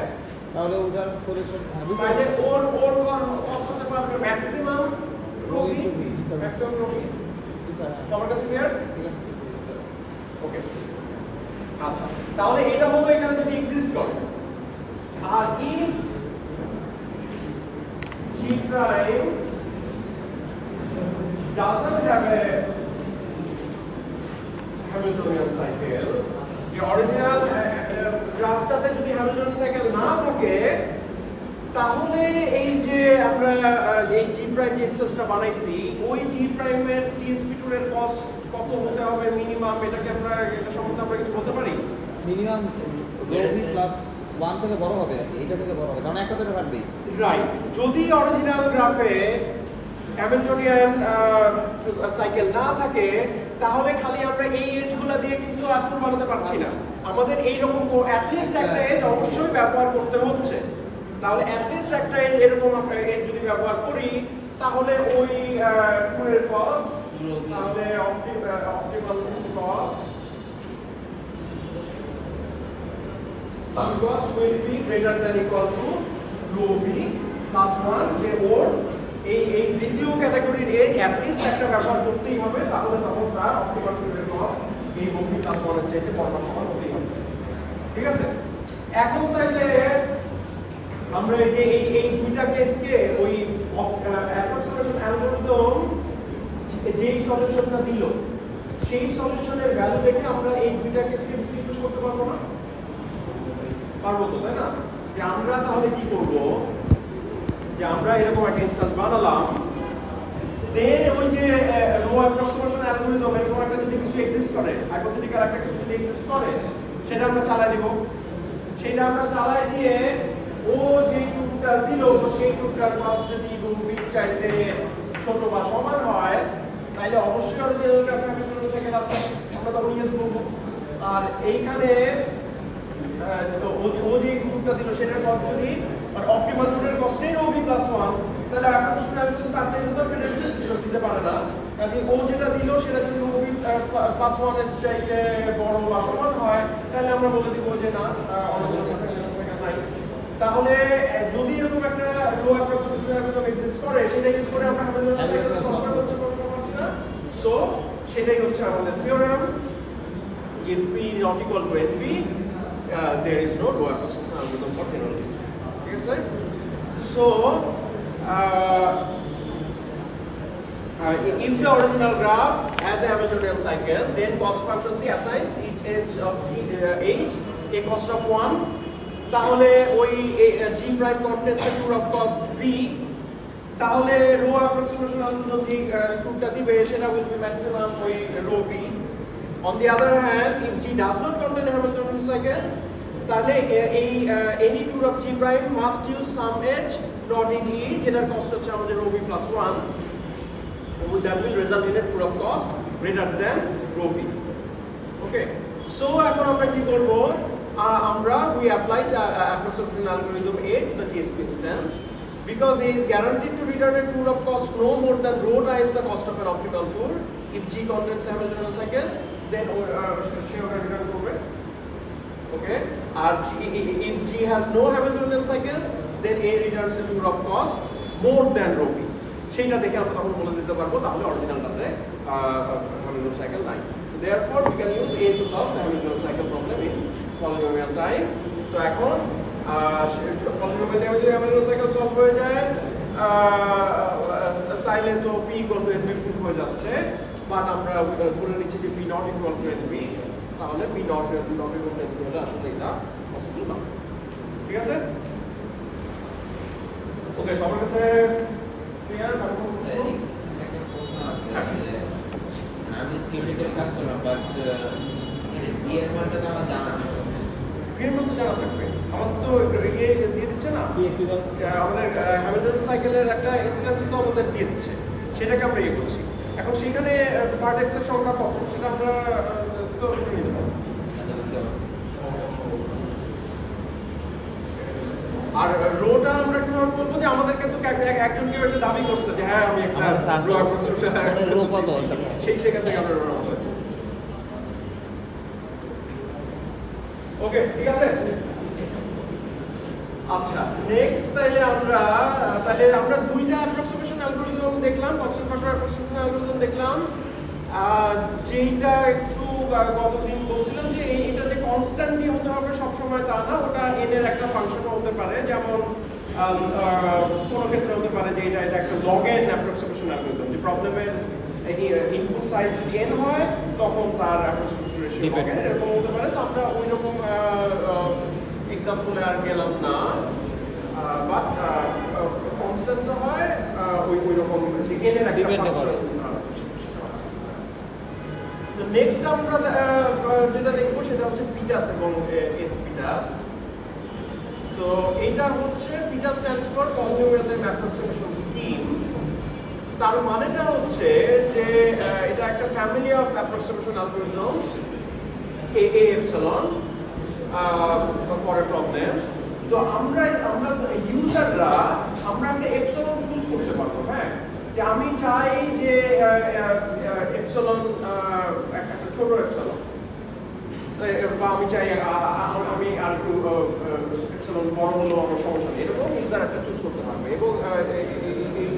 তাহলে ওটার সলিউশন তাহলে ওর কস্ট হতে পারবে maximum rho rho into V sir maximum rho V. Sir তোমার কাছে ক্লিয়ার? ঠিক আছে ওকে, আচ্ছা, তাহলে এটা হলো এখানে যদি এক্সিস্ট করে, আর if g prime doesn't have a Hamiltonian cycle, যে অরিজিনাল গ্রাফটাতে যদি হ্যামিল্টনিয়ান সাইকেল না থাকে, তাহলে এই যে আমরা এই g প্রাইম এক্সেসটা বানাইছি, ওই g প্রাইমের TSP2 এর কস্ট কত হতে হবে মিনিমাম, এটাকে আমরা এটা সম্বন্ধে আমরা কিছু বলতে পারি? মিনিমাম রবি প্লাস 1 থেকে বড় হবে নাকি এটা থেকে বড় হবে কারণ একটা থেকে থাকবেই রাইট, যদি অরিজিনাল গ্রাফে হ্যামিল্টনিয়ান সাইকেল না থাকে, তাহলে খালি আমরা এই এজগুলো দিয়ে কিন্তু আর বানাতে পারছি না, আমাদের এইরকম অ্যাটলিস্ট একটা এজ অবশ্যই ব্যবহার করতে হচ্ছে। তাহলে অ্যাটলিস্ট একটা এজ এরকম আমরা এজ যদি ব্যবহার করি, তাহলে ওই টুরের কস্ট, তাহলে optimal cost cost will be greater than equal to rho v plus 1, যে ওর এই দ্বিতীয় ক্যাটাগরির এজ অ্যাটলিস্ট একটা ব্যবহার করতেই হবে, তাহলে তখন তার অপটিমাল ফিল্ডের কস্ট এই rho v plus 1 এর চাইতে বড় বা সমান হতেই হবে। ঠিক আছে, এখন তাইলে আমরা এই যে এই দুইটা কেসকে ওই অ্যাপ্রক্সিমেশন অ্যালগরিদম যেই সলিউশনটা দিল, সেই সলিউশনের ভ্যালু দেখে আমরা এই দুইটা কেসকে ডিসটিংগুইশ করতে পারবো না? পারবো তো, তাই না? যে আমরা তাহলে কি করব, যে আমরা এরকম একটা ইনস্ট্যান্স বানালাম, দেন ওই যে রো অ্যাপ্রক্সিমেশন অ্যালগরিদম এরকম একটা যদি কিছু এক্সিস্ট করে, হাইপোথেটিক্যাল একটা কিছু যদি এক্সিস্ট করে, সেটা আমরা চালাই দিব। সেটা আমরা চালাই দিয়ে ও যে টুকটা দিল, সেই টুকটার কস্ট যদি রুবির চাইতে ছোট বা সমান হয়, তাহলে অবশ্যই অরিজিনাল গ্রাফে হ্যামিল্টনিয়ান সাইকেল আছে, আমরা তখন ইয়েস বলবো। আর এইখানে ও যে টুকটা দিল সেটার কস্ট যদি অপটিমাল টুরের কস্টেই রো ভি প্লাস 1, তাহলে অ্যাপ্রক্সিমেশন অ্যালগরিদম তার চাইতে তো দিতে পারে না, কাজে ও যেটা দিল সেটা যদি রো ভি প্লাস 1 এর চাইতে বড় বা সমান হয়, তাহলে আমরা বলে দিব যে না, অরিজিনাল সাইকেল নাই। তাহলে যদি এরকম একটা রো অ্যাপ্রক্সিমেশন অ্যালগরিদম এক্সিস্ট করে, সেটা ইউজ করে আমরা হ্যামিল্টনিয়ান সাইকেল সলভ করতে পারছি না। সো সেটাই হচ্ছে আমাদের theorem, if p is not equal to np, there is no lower approximation algorithm for generalization. Okay, sir? So, if the original graph has a Hamiltonian cycle, then cost function C assigns each edge of h a cost of 1. তাহলে ওই g prime contains a tour of cost v, তাহলে rho approximation algorithm যে টুরটা দিবে সেটা will be maximum ওই rho v. On the other hand, if G does not contain a Hamiltonian cycle, তাহলে এই any tour of G prime must use some edge not in E, যেটার cost হচ্ছে আমাদের rho v plus 1, that will result in a tour of cost greater than rho v. Okay, so এখন আমরা কি করব, আমরা we apply the approximation algorithm A to the TSP instance, because A is guaranteed to return a tour of cost no more than rho times the cost of an optimal tour. If G contains a Hamiltonian cycle, then she will return করবে। Okay, R if G has no Hamiltonian cycle, then A returns a tour of cost more than rho v. সেটা দেখে আমরা তখন বলে দিতে পারবো তাহলে অরিজিনালটাতে Hamiltonian cycle নাই। So therefore we can use A to solve the Hamiltonian cycle problem in polynomial time. তো এখন polynomial time যদি Hamiltonian cycle solve হয়ে যায়, তাইলে তো P equal to NP proof হয়ে যাচ্ছে, বাট আমরা ধরে নিচ্ছি যে P not equal to NP, তাহলে P not equal to NP হলে আসলে এটা পসিবল না। ঠিক আছে? ওকে। ওকে, সবার কাছে ক্লিয়ার? একটা প্রশ্ন আছে যে আমি থিওরিক্যালি কাজ করলাম বাট এখানে বিয়ের মানটা তো আমার জানা নেই। এর মধ্যে জানা থাকবে। আমাদের তো ইয়ে দিয়ে দিচ্ছে না, আমাদের হ্যামিল্টন সাইকেলের একটা এক্সটেন্স তো আমাদের দিয়ে দিচ্ছে, সেটাকে আমরা ইয়ে করছি। এখন সেখানে পার্ট এক্সের সংখ্যা কত সেটা আমরা তো নিতে পারবো। আচ্ছা, বুঝতে পারছি। আর রোটা আমরা কিভাবে বলবো যে আমাদেরকে তো একজন কেউ এসে দাবি করছে যে হ্যাঁ আমি একটা আমার শাসন, রো অ্যাপ্রক্সিমেশন মানে রো কত? সেখান থেকে আমরা রো বলবো। ওকে, ঠিক আছে। আচ্ছা, নেক্সট তাহলে আমরা দুইটা অ্যাপ্রক্সিমেশন অ্যালগরিদম দেখলাম, কনস্ট্যান্ট ফ্যাক্টর অ্যাপ্রক্সিমেশন অ্যালগরিদম দেখলাম। যেইটা একটু গতদিন বলছিলাম যে এটা যে কনস্ট্যান্টই হতে হবে সবসময় তা না, ওটা n এর একটা ফাংশনও হতে পারে। যেমন কোনো ক্ষেত্রে হতে পারে যে এটা একটা log n অ্যাপ্রক্সিমেশন অ্যালগরিদম, যে প্রবলেমের ইনপুট সাইজ যদি n হয় তখন তার অ্যাপ্রক্সিমেশন রেশিও log n এরকম হতে পারে। তো আমরা ওই রকম এক্সাম্পলে আর গেলাম না, বাট কনস্ট্যান্ট হয় ওই রকম n এর একটা ফাংশন। তো নেক্সট আমরা যেটা দেখবো সেটা হচ্ছে পিটাস এবং এফ পিটাস। তো এটা হচ্ছে pitas stands for polynomial approximation scheme. তার মানেটা হচ্ছে যে এটা একটা family of approximation algorithms A epsilon for a problem. তো আমরা ইউজাররা আমরা একটা এপসিলন চুজ করতে পারবো। হ্যাঁ, যে আমি চাই যে এপসিলন একটা ছোট এপসিলন, বা আমি চাই আমি আর একটু এপসিলন বড় হলেও আমার সমস্যা নেই, এরকম ইউজার একটা চুজ করতে পারবে। এবং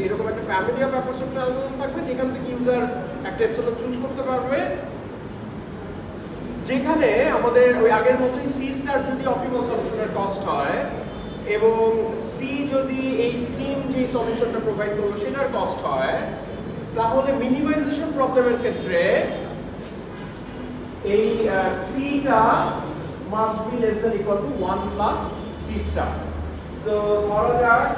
এরকম একটা ফ্যামিলি অফ অ্যাপ্রক্সিমেশন অ্যালগরিদম থাকবে যেখান থেকে ইউজার একটা এপসিলন চুজ করতে পারবে, যেখানে আমাদের ওই আগের মতোই সি স্টার যদি অপটিমাল সলিউশনের কস্ট হয় এবং সি যদি এই স্কিম যে সলিউশনটা প্রোভাইড করলো সেটার কস্ট হয়, তাহলে মিনিমাইজেশন প্রবলেমের ক্ষেত্রে এই সিটা must be less than equal to 1 plus C star. তো ধরা যাক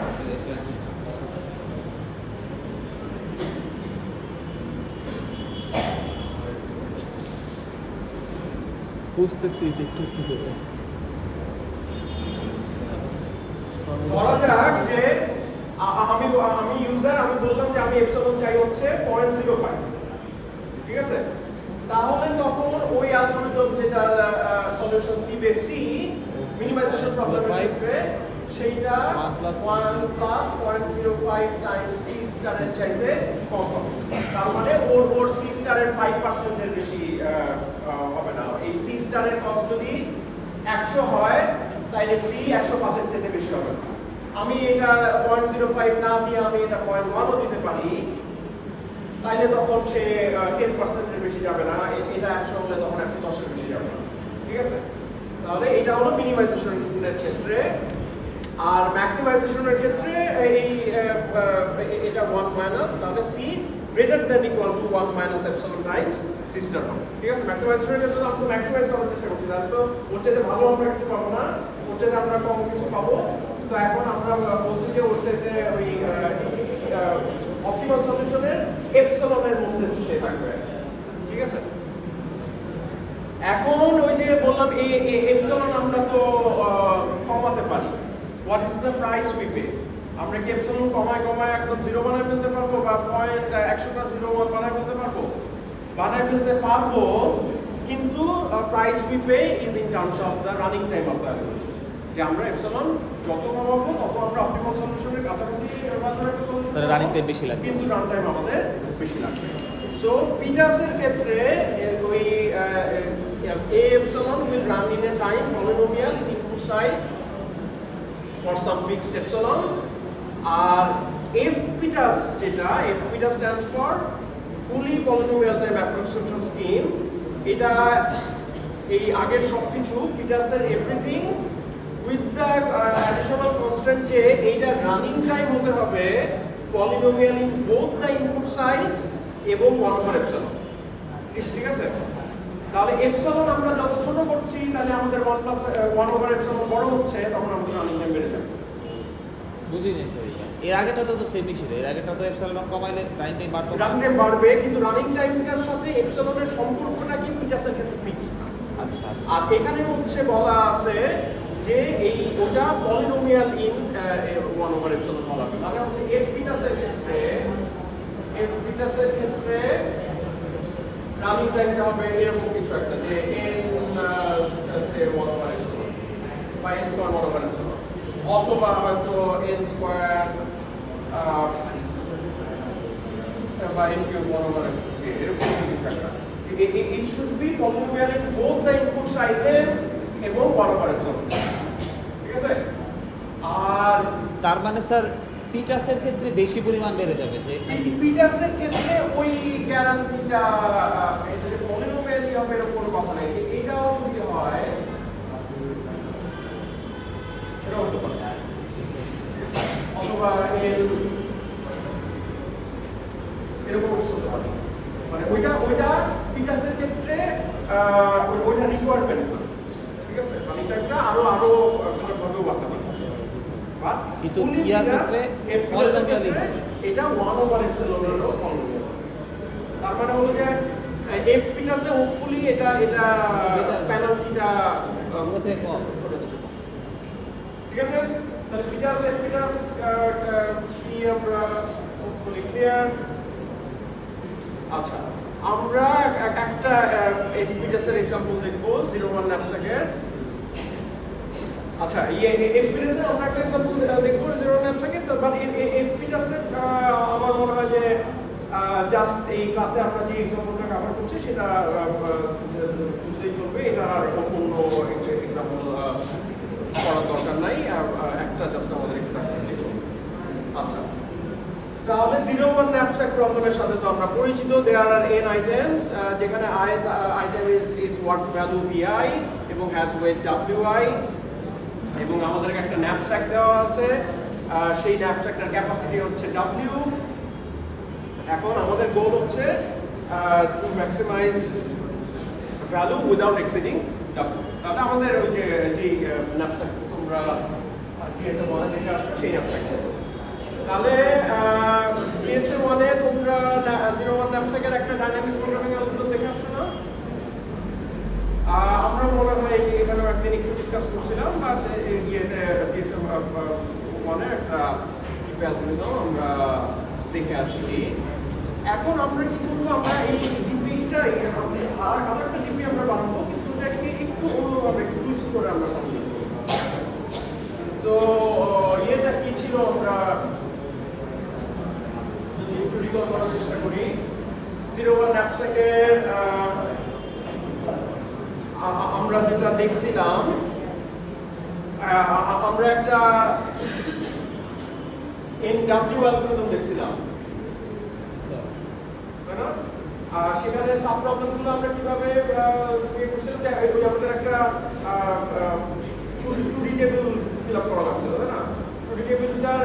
বুঝতেছি একটু একটু করে। ধরা যাক যে আমি ইউজার, আমি বললাম যে আমি এপসিলন চাই হচ্ছে 0.05, ঠিক আছে? তাহলে তখন ওই অ্যালগরিদম যেটা সলিউশন দিবে সি মিনিমাইজেশন প্রবলেমের ক্ষেত্রে সেইটা 1 প্লাস 0.05 টাইমস সি স্টারের চাইতে কম হবে। তার মানে ওর সি স্টারের 5% এর বেশি হবে না। এই সি স্টারের কস্ট যদি 100 হয় তাহলে সি 105 এর চাইতে বেশি হবে না। আমি এটা 0.05 না দিয়ে আমি এটা 0.1 ও দিতে পারি, তাইলে তখন সে 10% এর বেশি যাবে না। এটা 100 হলে তখন 110 এর বেশি যাবে না, ঠিক আছে? তাহলে এটা হলো মিনিমাইজেশনের ক্ষেত্রে। আর ম্যাক্সিমাইজেশনের ক্ষেত্রে এই এটা 1 মাইনাস, তাহলে C greater than equal to 1 minus epsilon times C star হবে, ঠিক আছে? ম্যাক্সিমাইজেশনের ক্ষেত্রে আমরা ম্যাক্সিমাইজ করার চেষ্টা করছি, তাহলে তো ওর চাইতে ভালো আমরা কিছু পাবো না, ওর চাইতে আমরা কম কিছু পাবো। তো এখন আমরা বলছি যে ওর চাইতে ওই অপটিমাল সলিউশনের এপসিলনের মধ্যে সে থাকবে, ঠিক আছে? এখন ওই যে বললাম এই এপসিলন আমরা তো কমাতে পারি। What is the price we pay? আমরা কি এপসিলন কমায় একদম 0 বানায় ফেলতে পারবো, বা 100টা 0 বানায় ফেলতে পারবো? বানায় ফেলতে পারবো, কিন্তু price we pay is in terms of the running time of the algorithm. যে আমরা এপসিলন যত কমাবো তত আমরা অপটিমাল সলিউশনের কাছাকাছি তাহলে রানিং টাইম বেশি লাগবে, কিন্তু রান টাইম আমাদের বেশি লাগবে। সো পিটাসের ক্ষেত্রে ওই a epsilon will run in a time polynomial with input size for some fixed epsilon, R f pitas যেটা f pitas stands for fully polynomial time approximation scheme, এটা এই আগের সবকিছু পিটাসের everything with the additional constant যে এইটা running time হতে হবে polynomial in both the input size এবং 1 epsilon, ঠিক আছে? তাহলে এপসিলন আমরা যত ছোট করছি তাহলে আমাদের 1 epsilon বড় হচ্ছে, তখন আমাদের রানিং টাইম বেড়ে যাবে। বুঝিনি স্যার এটা। এর আগেটা তো সেমই ছিল, এর আগেটা তো এপসাইলন কমাইলে রানিং টাইম বাড়তো না। রানিং টাইম বাড়বে, কিন্তু রানিং টাইমটার সাথে এপসিলনের সম্পর্কটা কি পিটাসের ক্ষেত্রে ফিক্স না। আচ্ছা আচ্ছা। আর এখানে হচ্ছে বলা আছে যে এই ওটা পলিনোমিয়াল ইন 1/epsilon বলা হবে। মানে হচ্ছে এফ পিটাসের ক্ষেত্রে রানিং টাইমটা হবে এরকম কিছু একটা, যে n সে 1/epsilon বা n স্কয়ার 1/epsilon, অথবা হয়তো n স্কয়ার বা n কিউব 1/, এরকম কিছু একটা। It should be polynomial in both the input sizes এবং 1/epsilon, ঠিক আছে? আর তার মানে স্যার পিটাসের ক্ষেত্রে বেশি পরিমাণ বেড়ে যাবে যে পিটাসের ক্ষেত্রে ওই গ্যারান্টিটা, এটা যে পলিনোমিয়ালই হবে এর কোনো কথা নেই। এটাও যদি হয় সেটা হতে পারে, অথবা এরকম কিছু হতে পারে। মানে ওইটা পিটাসের ক্ষেত্রে ওইটা রিকোয়ারমেন্ট না, ঠিক আছে? আমি একটা আরো ভাবেও বাড়তে পারি। কিন্তু ইয়ার ক্ষেত্রে পলিনোমিয়ালই হবে। এটা 1/epsilon এরও পলিনোমিয়াল। তার মানে হলো যে এফ পিটাসে হোপফুলি এটা পেনাল্টিটা ওগুলো থেকে কম। ঠিক আছে? তাহলে পিটাস এফ পিটাস কি আমরা হোপফুলি ক্লিয়ার। আচ্ছা, আমরা একটা এফ পিটাসের एग्जांपल দেখব 01 ন্যাপস্যাকের। আচ্ছা, এফ পিটাসের আমরা একটা एग्जांपल দেখব 01 ন্যাপস্যাকের। তো বাট এফ পিটাসের আমার মনে হয় যে জাস্ট এই ক্লাসে আমরা যে एग्जांपलটা কভার করছি সেটা বুঝলেই চলবে। এটা আর অন্য एग्जांपल করার দরকার নাই, একটা জাস্ট আমাদের একটু দেখব। আচ্ছা, তাহলে 01 knapsack প্রবলেমের সাথে তো আমরা পরিচিত। দেয়ার আর n আইটেমস, যেখানে item is work value vi এবং হ্যাজ ওয়েট wi, এবং আমাদের একটা knapsack দেওয়া আছে, সেই knapsackটার ক্যাপাসিটি হচ্ছে w। এখন আমাদের গোল হচ্ছে to maximize value without exceeding w। তাহলে আমাদের ওই যে knapsack তোমরা ডিএসএ বলে দেখে আসছো সেই knapsack। তাহলে ডিএসএ 1 এ তোমরা 01 ন্যাপস্যাকের একটা ডাইনামিক প্রোগ্রামিং অ্যালগরিদম দেখে আসছো না? আমরা মনে হয় এখানেও একদিন একটু ডিসকাস করছিলাম, বাট ইয়েতে ডিএসএ 1 এ একটা অ্যালগরিদম আমরা দেখে আসছি। এখন আমরা কি করবো, আমরা এই ডিপিটাই আর একটা ডিপি আমরা বানাবো, কিন্তু এটাকে একটু অন্যভাবে একটু টুইস্ট করে আমরা বানাবো। তো ইয়েটা কি ছিল, আমরা একটু রিকল করার চেষ্টা করি। 01 ন্যাপস্যাকের আমরা যেটা দেখছিলাম, আমরা একটা NW অ্যালগরিদম দেখছিলাম, তাই না? সেখানে সাব প্রবলেমগুলো আমরা কিভাবে ইয়ে করছিলাম, ওই আমাদের একটা 2D টেবিল ফিল আপ করা লাগছিল, তাই না? 2D টেবিলটার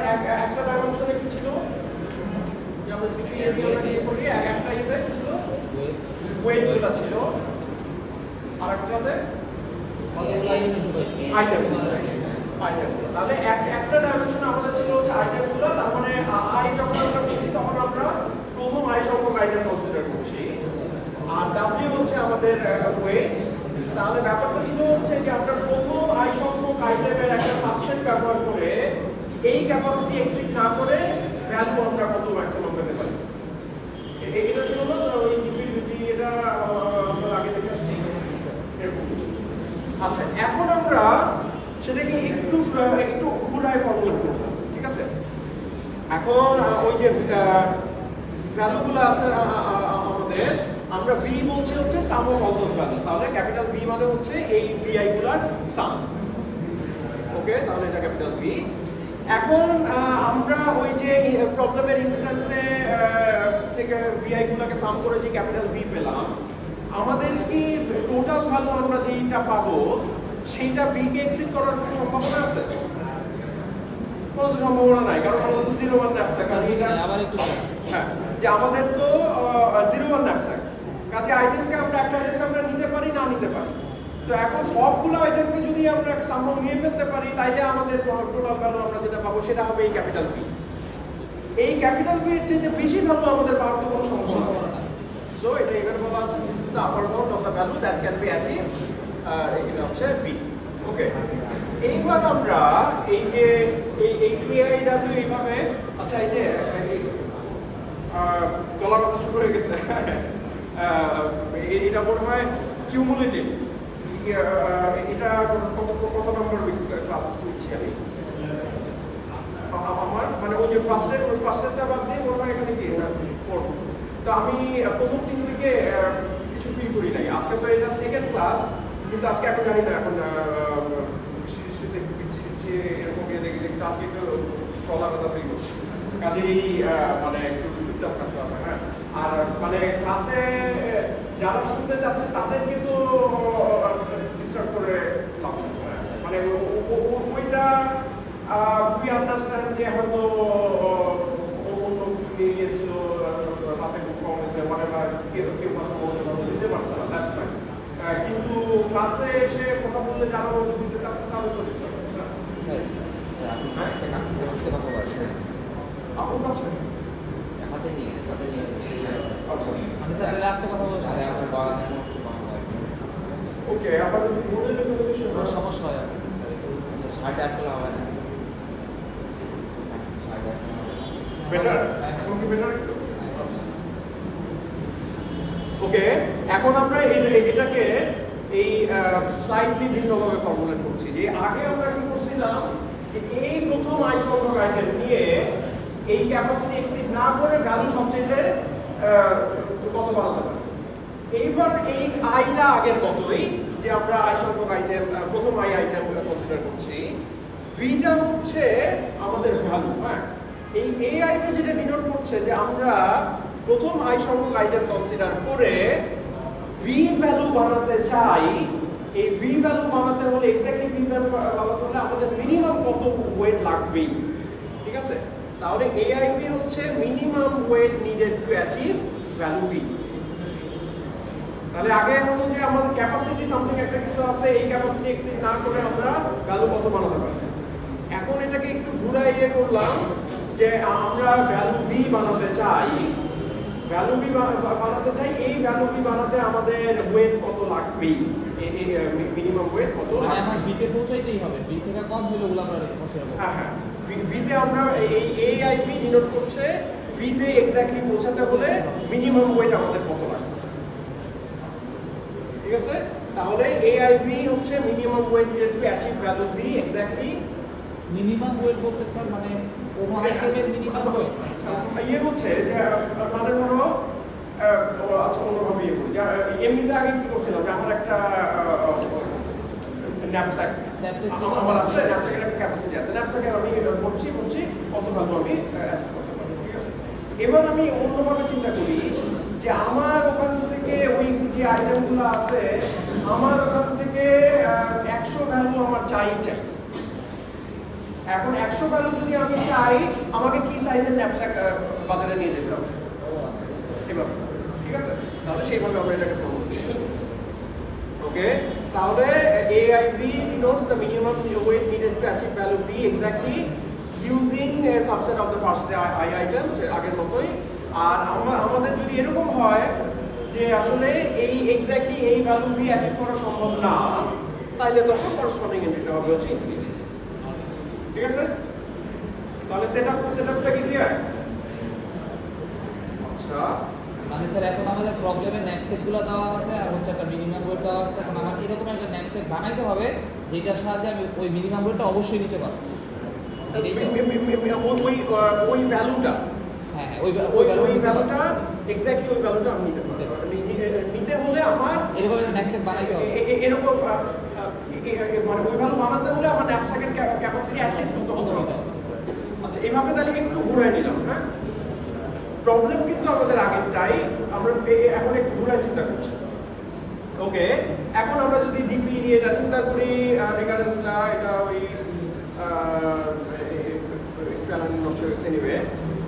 একটা ডাইমেনশনে কি ছিল, যে আমরা যদি ইয়ে করি, একটা ইয়েতে কি ছিল, ওয়েটগুলো ছিল, আর একটাতে আইটেমগুলো। তাহলে একটা ডাইমেনশনে আমাদের ছিল হচ্ছে আইটেমগুলো। তার মানে আই যখন আমরা করছি তখন আমরা প্রথম আই সংখ্যক আইটেম কনসিডার করছি, আর ডাব্লিউ হচ্ছে আমাদের ওয়েট। তাহলে ব্যাপারটা ছিল হচ্ছে যে আমরা প্রথম আই সংখ্যক আইটেমের একটা সাবসেট ব্যবহার করে এই ক্যাপাসিটি এক্সিড না করে ভ্যালু আমরা কত ম্যাক্সিমাম পেতে পারি। এটা ছিল না ওই ডিপিডিটি, এটা আমরা আগে দেখে আসছি এরকম। আচ্ছা, এখন আমরা সেটাকে একটু ঘুরায় ফর্মুলেট করব, ঠিক আছে? এখন ওই যে ভ্যালুগুলো আছে আমাদের, আমরা v বলছি হচ্ছে সাম অফ অল দোজ ভ্যালু। তাহলে ক্যাপিটাল V মানে হচ্ছে এই vi গুলার সাম। ওকে, তাহলে এটা ক্যাপিটাল V। এখন আমরা ওই যে প্রবলেমের ইনস্ট্যান্সে থেকে vi গুলোকে সাম করে যে ক্যাপিটাল V পেলাম, আমাদের কি টোটাল ভ্যালু আমরা যেটা পাবো সেইটা v কে এক্সিড করার কোনো সম্ভাবনা আছে? কোনো তো সম্ভাবনা নাই, কারণ আমাদের তো 01 ন্যাপস্যাক। আবার একটু হ্যাঁ, যে আমাদের তো 01 ন্যাপস্যাক, কাজে আইটেমকে আমরা একটা আইটেমকে আমরা নিতে পারি না নিতে পারি। তো এখন সবগুলো আইটেমকে যদি আমরা সামহাও নিয়ে ফেলতে পারি, তাইলে আমাদের টোটাল ভ্যালু আমরা যেটা পাবো পাবো সেটা হবে এই ক্যাপিটাল ভি। এই ক্যাপিটাল ভি এর চেয়ে বেশি ভ্যালু আমাদের পাওয়ার তো কোনো সমস্যা নেই। সো এটা এখানে বলা আছে this is the upper bound of the value that can be achieved, এটা হচ্ছে ভি। ওকে, এইবার আমরা এই যে এই কেআইডব্লিউ এইভাবে, আচ্ছা এই যে গলার কথা শুরু হয়ে গেছে এটা মনে হয় কিউমুলেটিভ, এটা কত নম্বর ক্লাস নিচ্ছি আমি আমার, মানে ওই যে ফার্স্টেরটা বাদ দিয়ে মনে হয় এখানে কি 4। তো আমি প্রথম 3 উইকে কিছু ফিল করি নাই। আজকে তো এটা সেকেন্ড ক্লাস, কিন্তু আজকে এখন জানি না, এখন এরকম দেখি দেখতে আজকে একটু চলার কথা ফিল করছি, কাজেই মানে একটু চুপচাপ থাকতে হবে। হ্যাঁ, আর মানে ক্লাসে যারা শুনতে যাচ্ছে তাদেরকে তো ডিস্টার্ব করে লাভ নেই। মানে ওইটা উই আন্ডারস্ট্যান্ড যে হয়তো অন্য কিছু নিয়ে গিয়েছিল, হাতে খুব কম হয়েছে, হোয়াটএভার, কেউ দিতে পারছে না, দ্যাটস ফাইন। কিন্তু ক্লাসে এসে কথা বললে যারা মধ্যে দিতে চাচ্ছে তাদের তো ডিস্টার্ব হচ্ছে না। স্যার আপনি একটা কাজ করতে আসতে কথা বলছেন আপনার কাছে হাতে নিয়ে হ্যাঁ। আচ্ছা, আমি স্যার তাহলে আসতে কথা বলছি। আরে আমার বাবা একটু বাংলা ওকে, আপনার যদি মনে কোনো সমস্যা হয় আপনাদের স্যার? 8:30 তোলা হবে না 8:30 বেটার, এখন কি বেটার একটু? ওকে, এখন আমরা এটাকে এই স্লাইটলি ভিন্নভাবে ফর্মুলেট করছি। যে আগে আমরা কি করছিলাম, যে এই প্রথম আই সংখ্যক আইটেম নিয়ে এই ক্যাপাসিটি এক্সিড না করে ভ্যালু সবচেয়ে কত বাড়াতে পারে। এইবার এই আইটা আগের মতোই, যে আমরা আই সংখ্যক আইটেম প্রথম আই আইটেম কনসিডার করছি, ভিটা হচ্ছে আমাদের ভ্যালু। হ্যাঁ, এই এআইকে যেটা ডিনোট করছে যে আমরা প্রথম আই সংখ্যক আইটেম কনসিডার করে ভি ভ্যালু বানাতে চাই। এই ভি ভ্যালু বানাতে হলে এক্স্যাক্টলি ভি ভ্যালু বানাতে হলে আমাদের মিনিমাম কত ওয়েট লাগবে, ঠিক আছে? তাহলে এআইভি হচ্ছে minimum wait needed to achieve value V. তাহলে আগে হলো যে আমাদের ক্যাপাসিটি সামথিং একটা কিছু আছে, এই ক্যাপাসিটি এক্সিড না করে আমরা ভ্যালু কত বানাতে পারি। এখন এটাকে একটু ঘুরাইয়ে করলাম যে আমরা ভ্যালু ভি বানাতে চাই, ভ্যালু ভি বানাতে চাই, এই ভ্যালু ভি বানাতে আমাদের ওয়েট কত লাগবে, মিনিমাম ওয়েট কত মানে লাগবে। আমার ভিতে পৌঁছাইতেই হবে, ভি থেকে কম হলে ওগুলো আমরা বসে রাখবো। হ্যাঁ হ্যাঁ, ভিতে আমরা এই এআইভি ডিনোট করছে ভিতে এক্স্যাক্টলি পৌঁছাতে হলে মিনিমাম ওয়েট আমাদের কত লাগবে, ঠিক আছে? তাহলে এআইভি হচ্ছে minimum wait needed to achieve value V exactly. Minimum wait বলতে স্যার মানে ওভার আইটেমের মিনিমাম ওয়েট? ইয়ে হচ্ছে যে মানে ধরো আচ্ছা অন্যভাবে ইয়ে করি, এমনিতে আগে কি করছিলাম যে আমার একটা ন্যাপস্যাক আমার আছে, ন্যাপস্যাকের একটা ক্যাপাসিটি আছে, ন্যাপস্যাকের আমি বলছি কত ভ্যালু আমি অ্যাচিভ করতে পারবো, ঠিক আছে? এবার আমি অন্যভাবে চিন্তা করি যে আমার ওখান থেকে ওই যে আইটেমগুলো আছে, আমার ওখান থেকে 100 ভ্যালু আমার চাই। এখন 100 ভ্যালু যদি আমি চাই, আমাকে কি সাইজের ন্যাপস্যাক বাজারে নিয়ে যেতে হবে, ও আচ্ছা, বুঝতে পারছি। এভাবে, ঠিক আছে? তাহলে সেইভাবে আমরা এটাকে ফলো করি। ওকে, তাহলে AIV denotes the minimum weight needed to achieve value V exactly using a subset of the first I items আগের মতোই। আর আমাদের যদি এরকম হয় যে আসলে এই এক্স্যাক্টলি এই ভ্যালু ভি অ্যাচিভ করা সম্ভব না, তাহলে তখন করসপন্ডিং এন্ট্রিটা হবে হচ্ছে ইনফিনিটি, ঠিক আছে? তাহলে সেটআপটা কি ক্লিয়ার? আচ্ছা, মানে স্যার এখন আমাদের প্রবলেমে ন্যাপসেট গুলো দেওয়া আছে আর হচ্ছে একটা মিনিমাম ওয়েট দেওয়া আছে। এখন আমার এরকম একটা ন্যাপসেট বানাইতে হবে যেটার সাহায্যে আমি ওই মিনিমাম ওয়েটটা অবশ্যই নিতে পারবো। এটাই তো? ওই ভ্যালুটা, হ্যাঁ হ্যাঁ, ওই ভ্যালুটা এক্স্যাক্টলি ওই ভ্যালুটা আমি নিতে পারবো। নিতে হলে আমার এরকম একটা ন্যাপসেট বানাইতে হবে। এরকম মানে ওই ভ্যালু বানাতে হলে আমার ন্যাপস্যাকের ক্যাপাসিটি অ্যাটলিস্ট কত হতে হবে। আচ্ছা, এইভাবে তাহলে একটু ঘুরাই নিলাম। হ্যাঁ, প্রবলেম কিন্তু আমাদের আগেরটাই, আমরা এখন একটু ঘুরাই চিন্তা করছি। ওকে, এখন আমরা যদি ডিপি নিয়ে এটা চিন্তা করি, রিকারেন্সটা এটা ওই প্যারামিটার নষ্ট হয়েছে নিবে,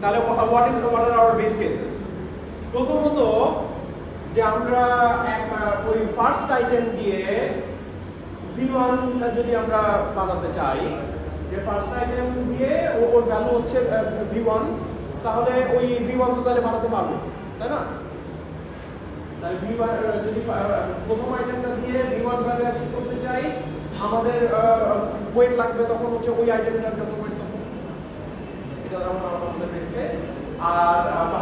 তাহলে what are our base cases? প্রথমত যে আমরা ওই ফার্স্ট আইটেম দিয়ে V1 যদি আমরা বানাতে চাই, যে ফার্স্ট আইটেম দিয়ে ওর ভ্যালু হচ্ছে V1, তাহলে ওই V1 তো তাহলে বানাতে পারবো, তাই না? তাহলে V1 যদি প্রথম আইটেমটা দিয়ে V1 ভ্যালু অ্যাচিভ করতে চাই, আমাদের ওয়েট লাগবে তখন হচ্ছে ওই আইটেমটার যত ওয়েট তত। এটা আমাদের বেস কেস, আর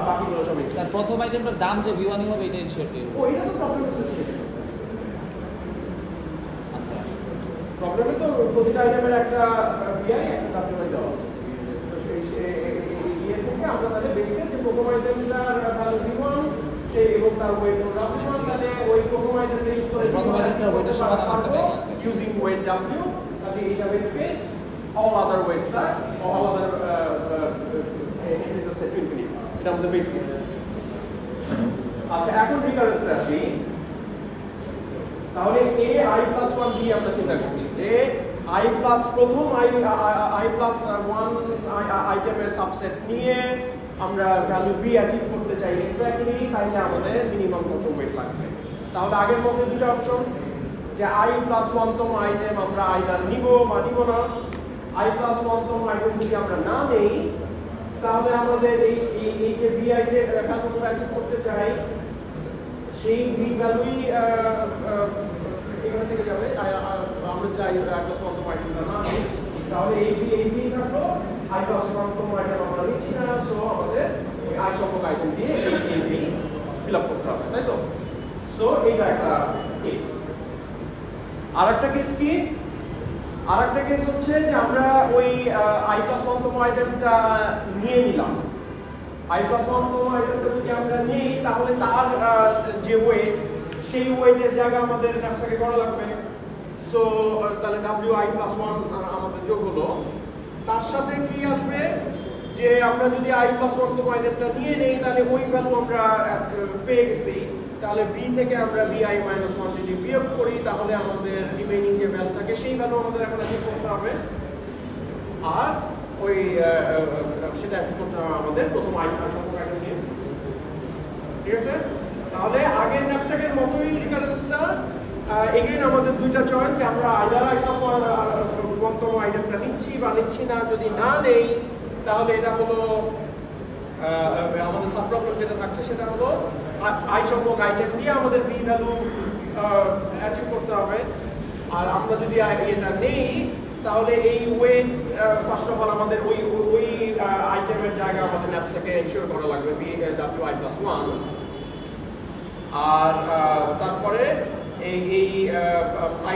বাকিগুলো সব এক্স। স্যার প্রথম আইটেমটার দাম যে V1 হবে এটা ইনশিওর করব। ও এটা তো প্রবলেম স্পেসিফিকেশন। আচ্ছা প্রবলেমে তো প্রতিটা আইটেমের একটা VI একটা WI দেওয়া আছে। তো সেই ইয়ে থেকে আমরা তাহলে বেস কেস যে প্রথম আইটেমটার ভ্যালু V1 সেই এবং তার ওয়েট হলো W1, তাহলে ওই প্রথম আইটেমটা ইউজ করে প্রথম আইটেমটার ওয়েটের সমান আমার একটা ব্যাগ লাগবে। using weight W, তাহলে এটা base case, all other weights are all other integers set to infinity. এটা আমাদের বেস কেস। আচ্ছা এখন রিকারেন্সে আসি। তাহলে a I plus 1 b আমরা চিন্তা করছি যে I plus প্রথম I plus 1 আইটেমের সাবসেট নিয়ে আমরা ভ্যালু v অ্যাচিভ করতে চাই এক্স্যাক্টলি, তাইলে আমাদের মিনিমাম কত ওয়েট লাগবে। তাহলে আগের মধ্যে দুটো অপশন, যে I plus 1 তম আইটেম আমরা আইদার নিব বা নিব না। I plus 1 তম আইটেম যদি আমরা না নেই, তাহলে আমাদের এই যে v আইটেম ভ্যালু অ্যাচিভ করতে চাই সেই v ভ্যালুই এখানে থেকে যাবে। আমরা যদি I plus 1 তম আইটেমটা না নিই, তাহলে এই v থাকলো, I plus 1 তম আইটেম আমরা নিচ্ছি না, সো আমাদের ওই I সংখ্যক আইটেম দিয়ে এই v ফিল আপ করতে হবে, তাই তো? সো এইটা একটা কেস। আরেকটা কেস কি? আরেকটা কেস হচ্ছে যে আমরা ওই I plus 1 তম আইটেমটা নিয়ে নিলাম। I plus 1 তম আইটেমটা যদি আমরা নিই, তাহলে তার যে ওয়েট, সেই ওয়েটের জায়গা আমাদের ন্যাপস্যাকে করা লাগবে। সো তাহলে WI plus 1 আমাদের যোগ হলো। তার সাথে কি আসবে, যে আমরা যদি I plus 1 তম আইটেমটা নিয়ে নেই, তাহলে ওই ভ্যালু আমরা পেয়ে গেছি। তাহলে v থেকে আমরা VI minus 1 যদি বিয়োগ করি, তাহলে আমাদের রিমেইনিং যে ভ্যালু থাকে সেই ভ্যালু আমাদের এখন অ্যাচিভ করতে হবে। আর ওই সেটা অ্যাচিভ করতে হবে আমাদের প্রথম সংখ্যক আইটেম নিয়ে। ঠিক আছে? তাহলে আগের ন্যাপস্যাকের মতোই রিকারেন্সটা এগেইন আমাদের দুইটা চয়েস, যে আমরা আইদার I plus 1 তম আইটেমটা নিচ্ছি বা নিচ্ছি না। যদি না নেই, তাহলে এটা হলো আমাদের সাব প্রবলেম যেটা থাকছে সেটা হলো I সংখ্যক আইটেম দিয়ে আমাদের v ভ্যালু অ্যাচিভ করতে হবে। আর আমরা যদি এটা নেই, তাহলে এই ওয়েট ফার্স্ট অফ অল আমাদের ওই আইটেমের জায়গা আমাদের ন্যাপস্যাকে এনশিওর করা লাগবে WI plus 1। আর তারপরে এই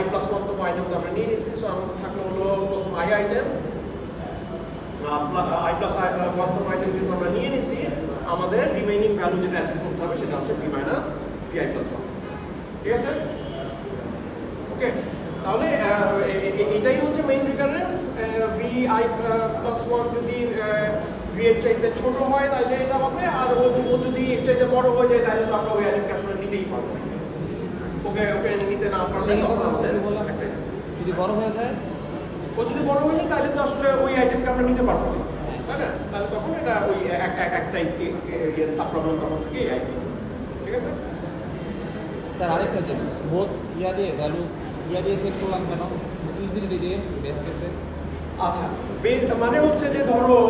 I plus 1 তম আইটেমটা আমরা নিয়ে নিচ্ছি, সো আমাদের থাকলো হলো প্রথম I আইটেম, I plus 1 তম আইটেম কিন্তু আমরা নিয়ে নিছি, আমাদের রিমেইনিং ভ্যালু যেটা অ্যাচিভ করতে হবে সেটা হচ্ছে v minus VI plus 1। ঠিক আছে? ওকে, তাহলে এটাই হচ্ছে মেইন রিকারেন্স। VI plus 1 যদি v এর চাইতে ছোট হয় তাহলে এটা হবে, আর ও যদি এর চাইতে বড় হয়ে যায় তাহলে তো আমরা ওই আইটেমটা আসলে নিতেই পারবো। ওকে নিতে না পারলে যদি বড় হয়ে যায়, ও যদি বড় হয়ে যায় তাহলে তো আসলে ওই আইটেমটা আমরা নিতে পারবো না, তাই না? তাহলে তখন এটা ওই একটাই সাব প্রবলেম তখন থেকে আইটেম। ঠিক আছে স্যার আরেকটা যে বোথ ভ্যালু দিয়ে সেট করলাম কেন, ইনফিনিটি দিয়ে বেস কেসে? আচ্ছা, মানে হচ্ছে যে ধরো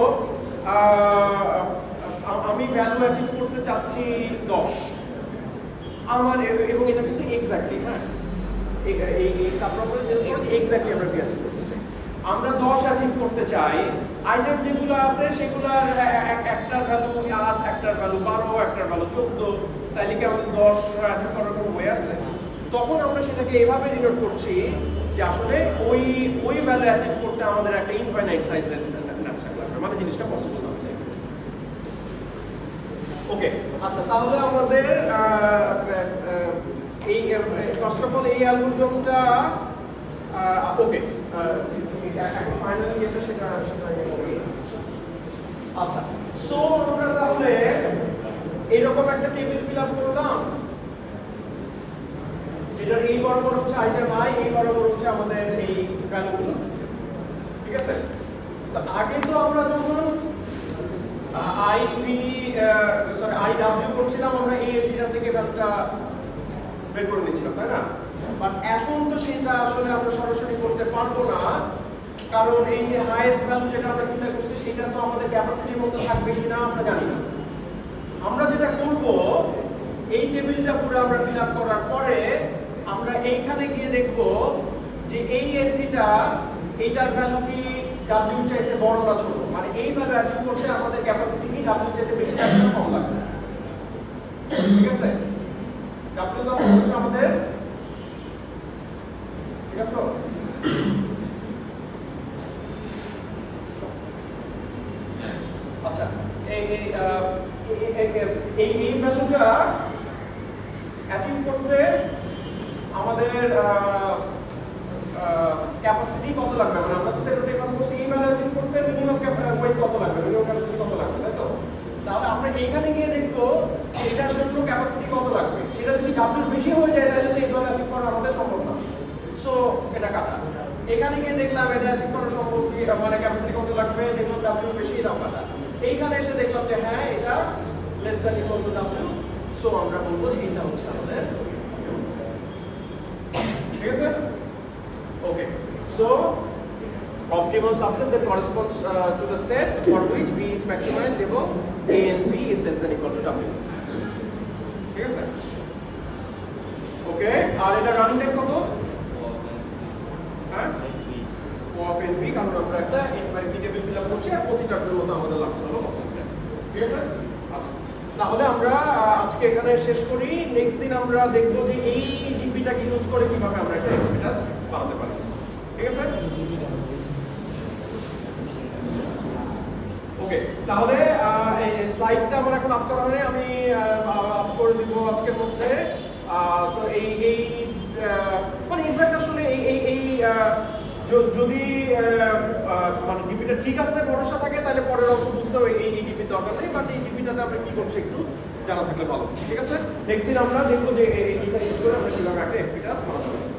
আমি ভ্যালু অ্যাচিভ করতে চাচ্ছি 10 আমার, এবং এটা কিন্তু এক্স্যাক্টলি, হ্যাঁ এই সাব প্রবলেম এক্স্যাক্টলি আমরা অ্যাচিভ করতে চাই। আমরা 10 অ্যাচিভ করতে চাই, আইটেম যেগুলো আছে সেগুলোর একটার ভ্যালু 8, একটার ভ্যালু 12, একটার ভ্যালু 14, তাইলে কি আমাদের 10 অ্যাচিভ করার কোনো ওয়ে আছে? তখন আমরা সেটাকে এভাবে ডিনোট করছি যে আসলে ওই ভ্যালু অ্যাচিভ করতে আমাদের একটা ইনফাইনাইট সাইজের ন্যাপস্যাক লাগবে, মানে জিনিসটা পসিবল না। ওকে, আচ্ছা, তাহলে আমাদের এই ফার্স্ট অফ অল এই অ্যালগরিদমটা ওকে, এখন ফাইনালি এটা সেটা করি। আচ্ছা, সো আমরা তাহলে এরকম একটা টেবিল ফিল আপ করলাম, যেটা এই বরাবর হচ্ছে আইটেম I, এই বরাবর হচ্ছে আমাদের এই ভ্যালুগুলো। ঠিক আছে? তো আগে তো আমরা যখন IW করছিলাম, আমরা এই এরিয়া থেকে ভ্যালুটা বের করে নিচ্ছিলাম, তাই না? বাট এখন তো সেটা আসলে আমরা সরাসরি করতে পারবো না, কারণ এই যে হাইয়েস্ট ভ্যালু যেটা আমরা চিন্তা করছি সেই ক্যাপাসিটির মধ্যে থাকবে কিনা আমরা জানি না। আমরা যেটা করব, এই টেবিলটা পুরো আমরা ফিল আপ করার পরে আমরা এইখানে গিয়ে দেখব যে এই এন্ট্রিটা এইটার ভ্যালু কি W চাইতে বড় না ছোট, মানে এই ভ্যালু অ্যাচিভ করতে আমাদের ক্যাপাসিটি কি W চাইতে বেশি লাগবে না কম লাগবে, ঠিক আছে? W তো হচ্ছে আমাদের, ঠিক আছে? আচ্ছা, এই ভ্যালুটা অ্যাচিভ করতে আমাদের ক্যাপাসিটি কত লাগবে, মানে আমরা তো সেটাতে কথা বলছি, এই ভ্যালু অ্যাচিভ করতে মিনিমাম ওয়েট কত লাগবে, মিনিমাম ক্যাপাসিটি কত লাগবে, তাই তো? তাহলে আমরা এইখানে গিয়ে দেখবো এটার জন্য ক্যাপাসিটি কত লাগবে। সেটা যদি W বেশি হয়ে যায় তাহলে তো এই ভ্যালু অ্যাচিভ করা আমাদের সম্ভব না, সো এটা কাটা। এখানে গিয়ে দেখলাম এটা অ্যাচিভ করা সম্ভব কি, মানে ক্যাপাসিটি কত লাগবে, দেখলাম W বেশি, এটাও কাটা। এইখানে এসে দেখলাম যে হ্যাঁ এটা less than equal two W, so আমরা বলবো যে এটা হচ্ছে আমাদের, ঠিক আছে? ওকে, so optimal subset that corresponds to the set for which V is maximized এবং A and B is less than equal to W, ঠিক আছে? ওকে, আর এটা রানিং টাইম কত? হ্যাঁ, of NP, কারণ আমরা একটা n by p table fill up করছি আর প্রতিটার জন্য তো আমাদের লাগছে হলো কনসেপ্ট, ঠিক আছে? আচ্ছা, তাহলে আমরা আজকে এখানে শেষ করি। নেক্সট দিন আমরা দেখব যে এই ডিপিটাকে ইউজ করে কিভাবে আমরা একটা এক্সপিরিয়েন্স বানাতে পারি, ঠিক আছে? ওকে, তাহলে এই স্লাইডটা আমার এখন আপ করা হয়নি, আমি আপ করে দিব আজকের মধ্যে। তো এই মানে ইনফ্যাক্ট আসলে এই যদি মানে ডিপিটা ঠিক আছে ভরসা থাকে তাহলে পরের অংশ বুঝতেও এই ডিপির দরকার নেই, বাট এই ডিপিটাতে আমরা কি করছি একটু জানা থাকলে ভালো, ঠিক আছে? নেক্সট দিন আমরা দেখবো যে এইটা ইউজ করে আমরা কিভাবে একটা এফপিটাস বানাতে পারি।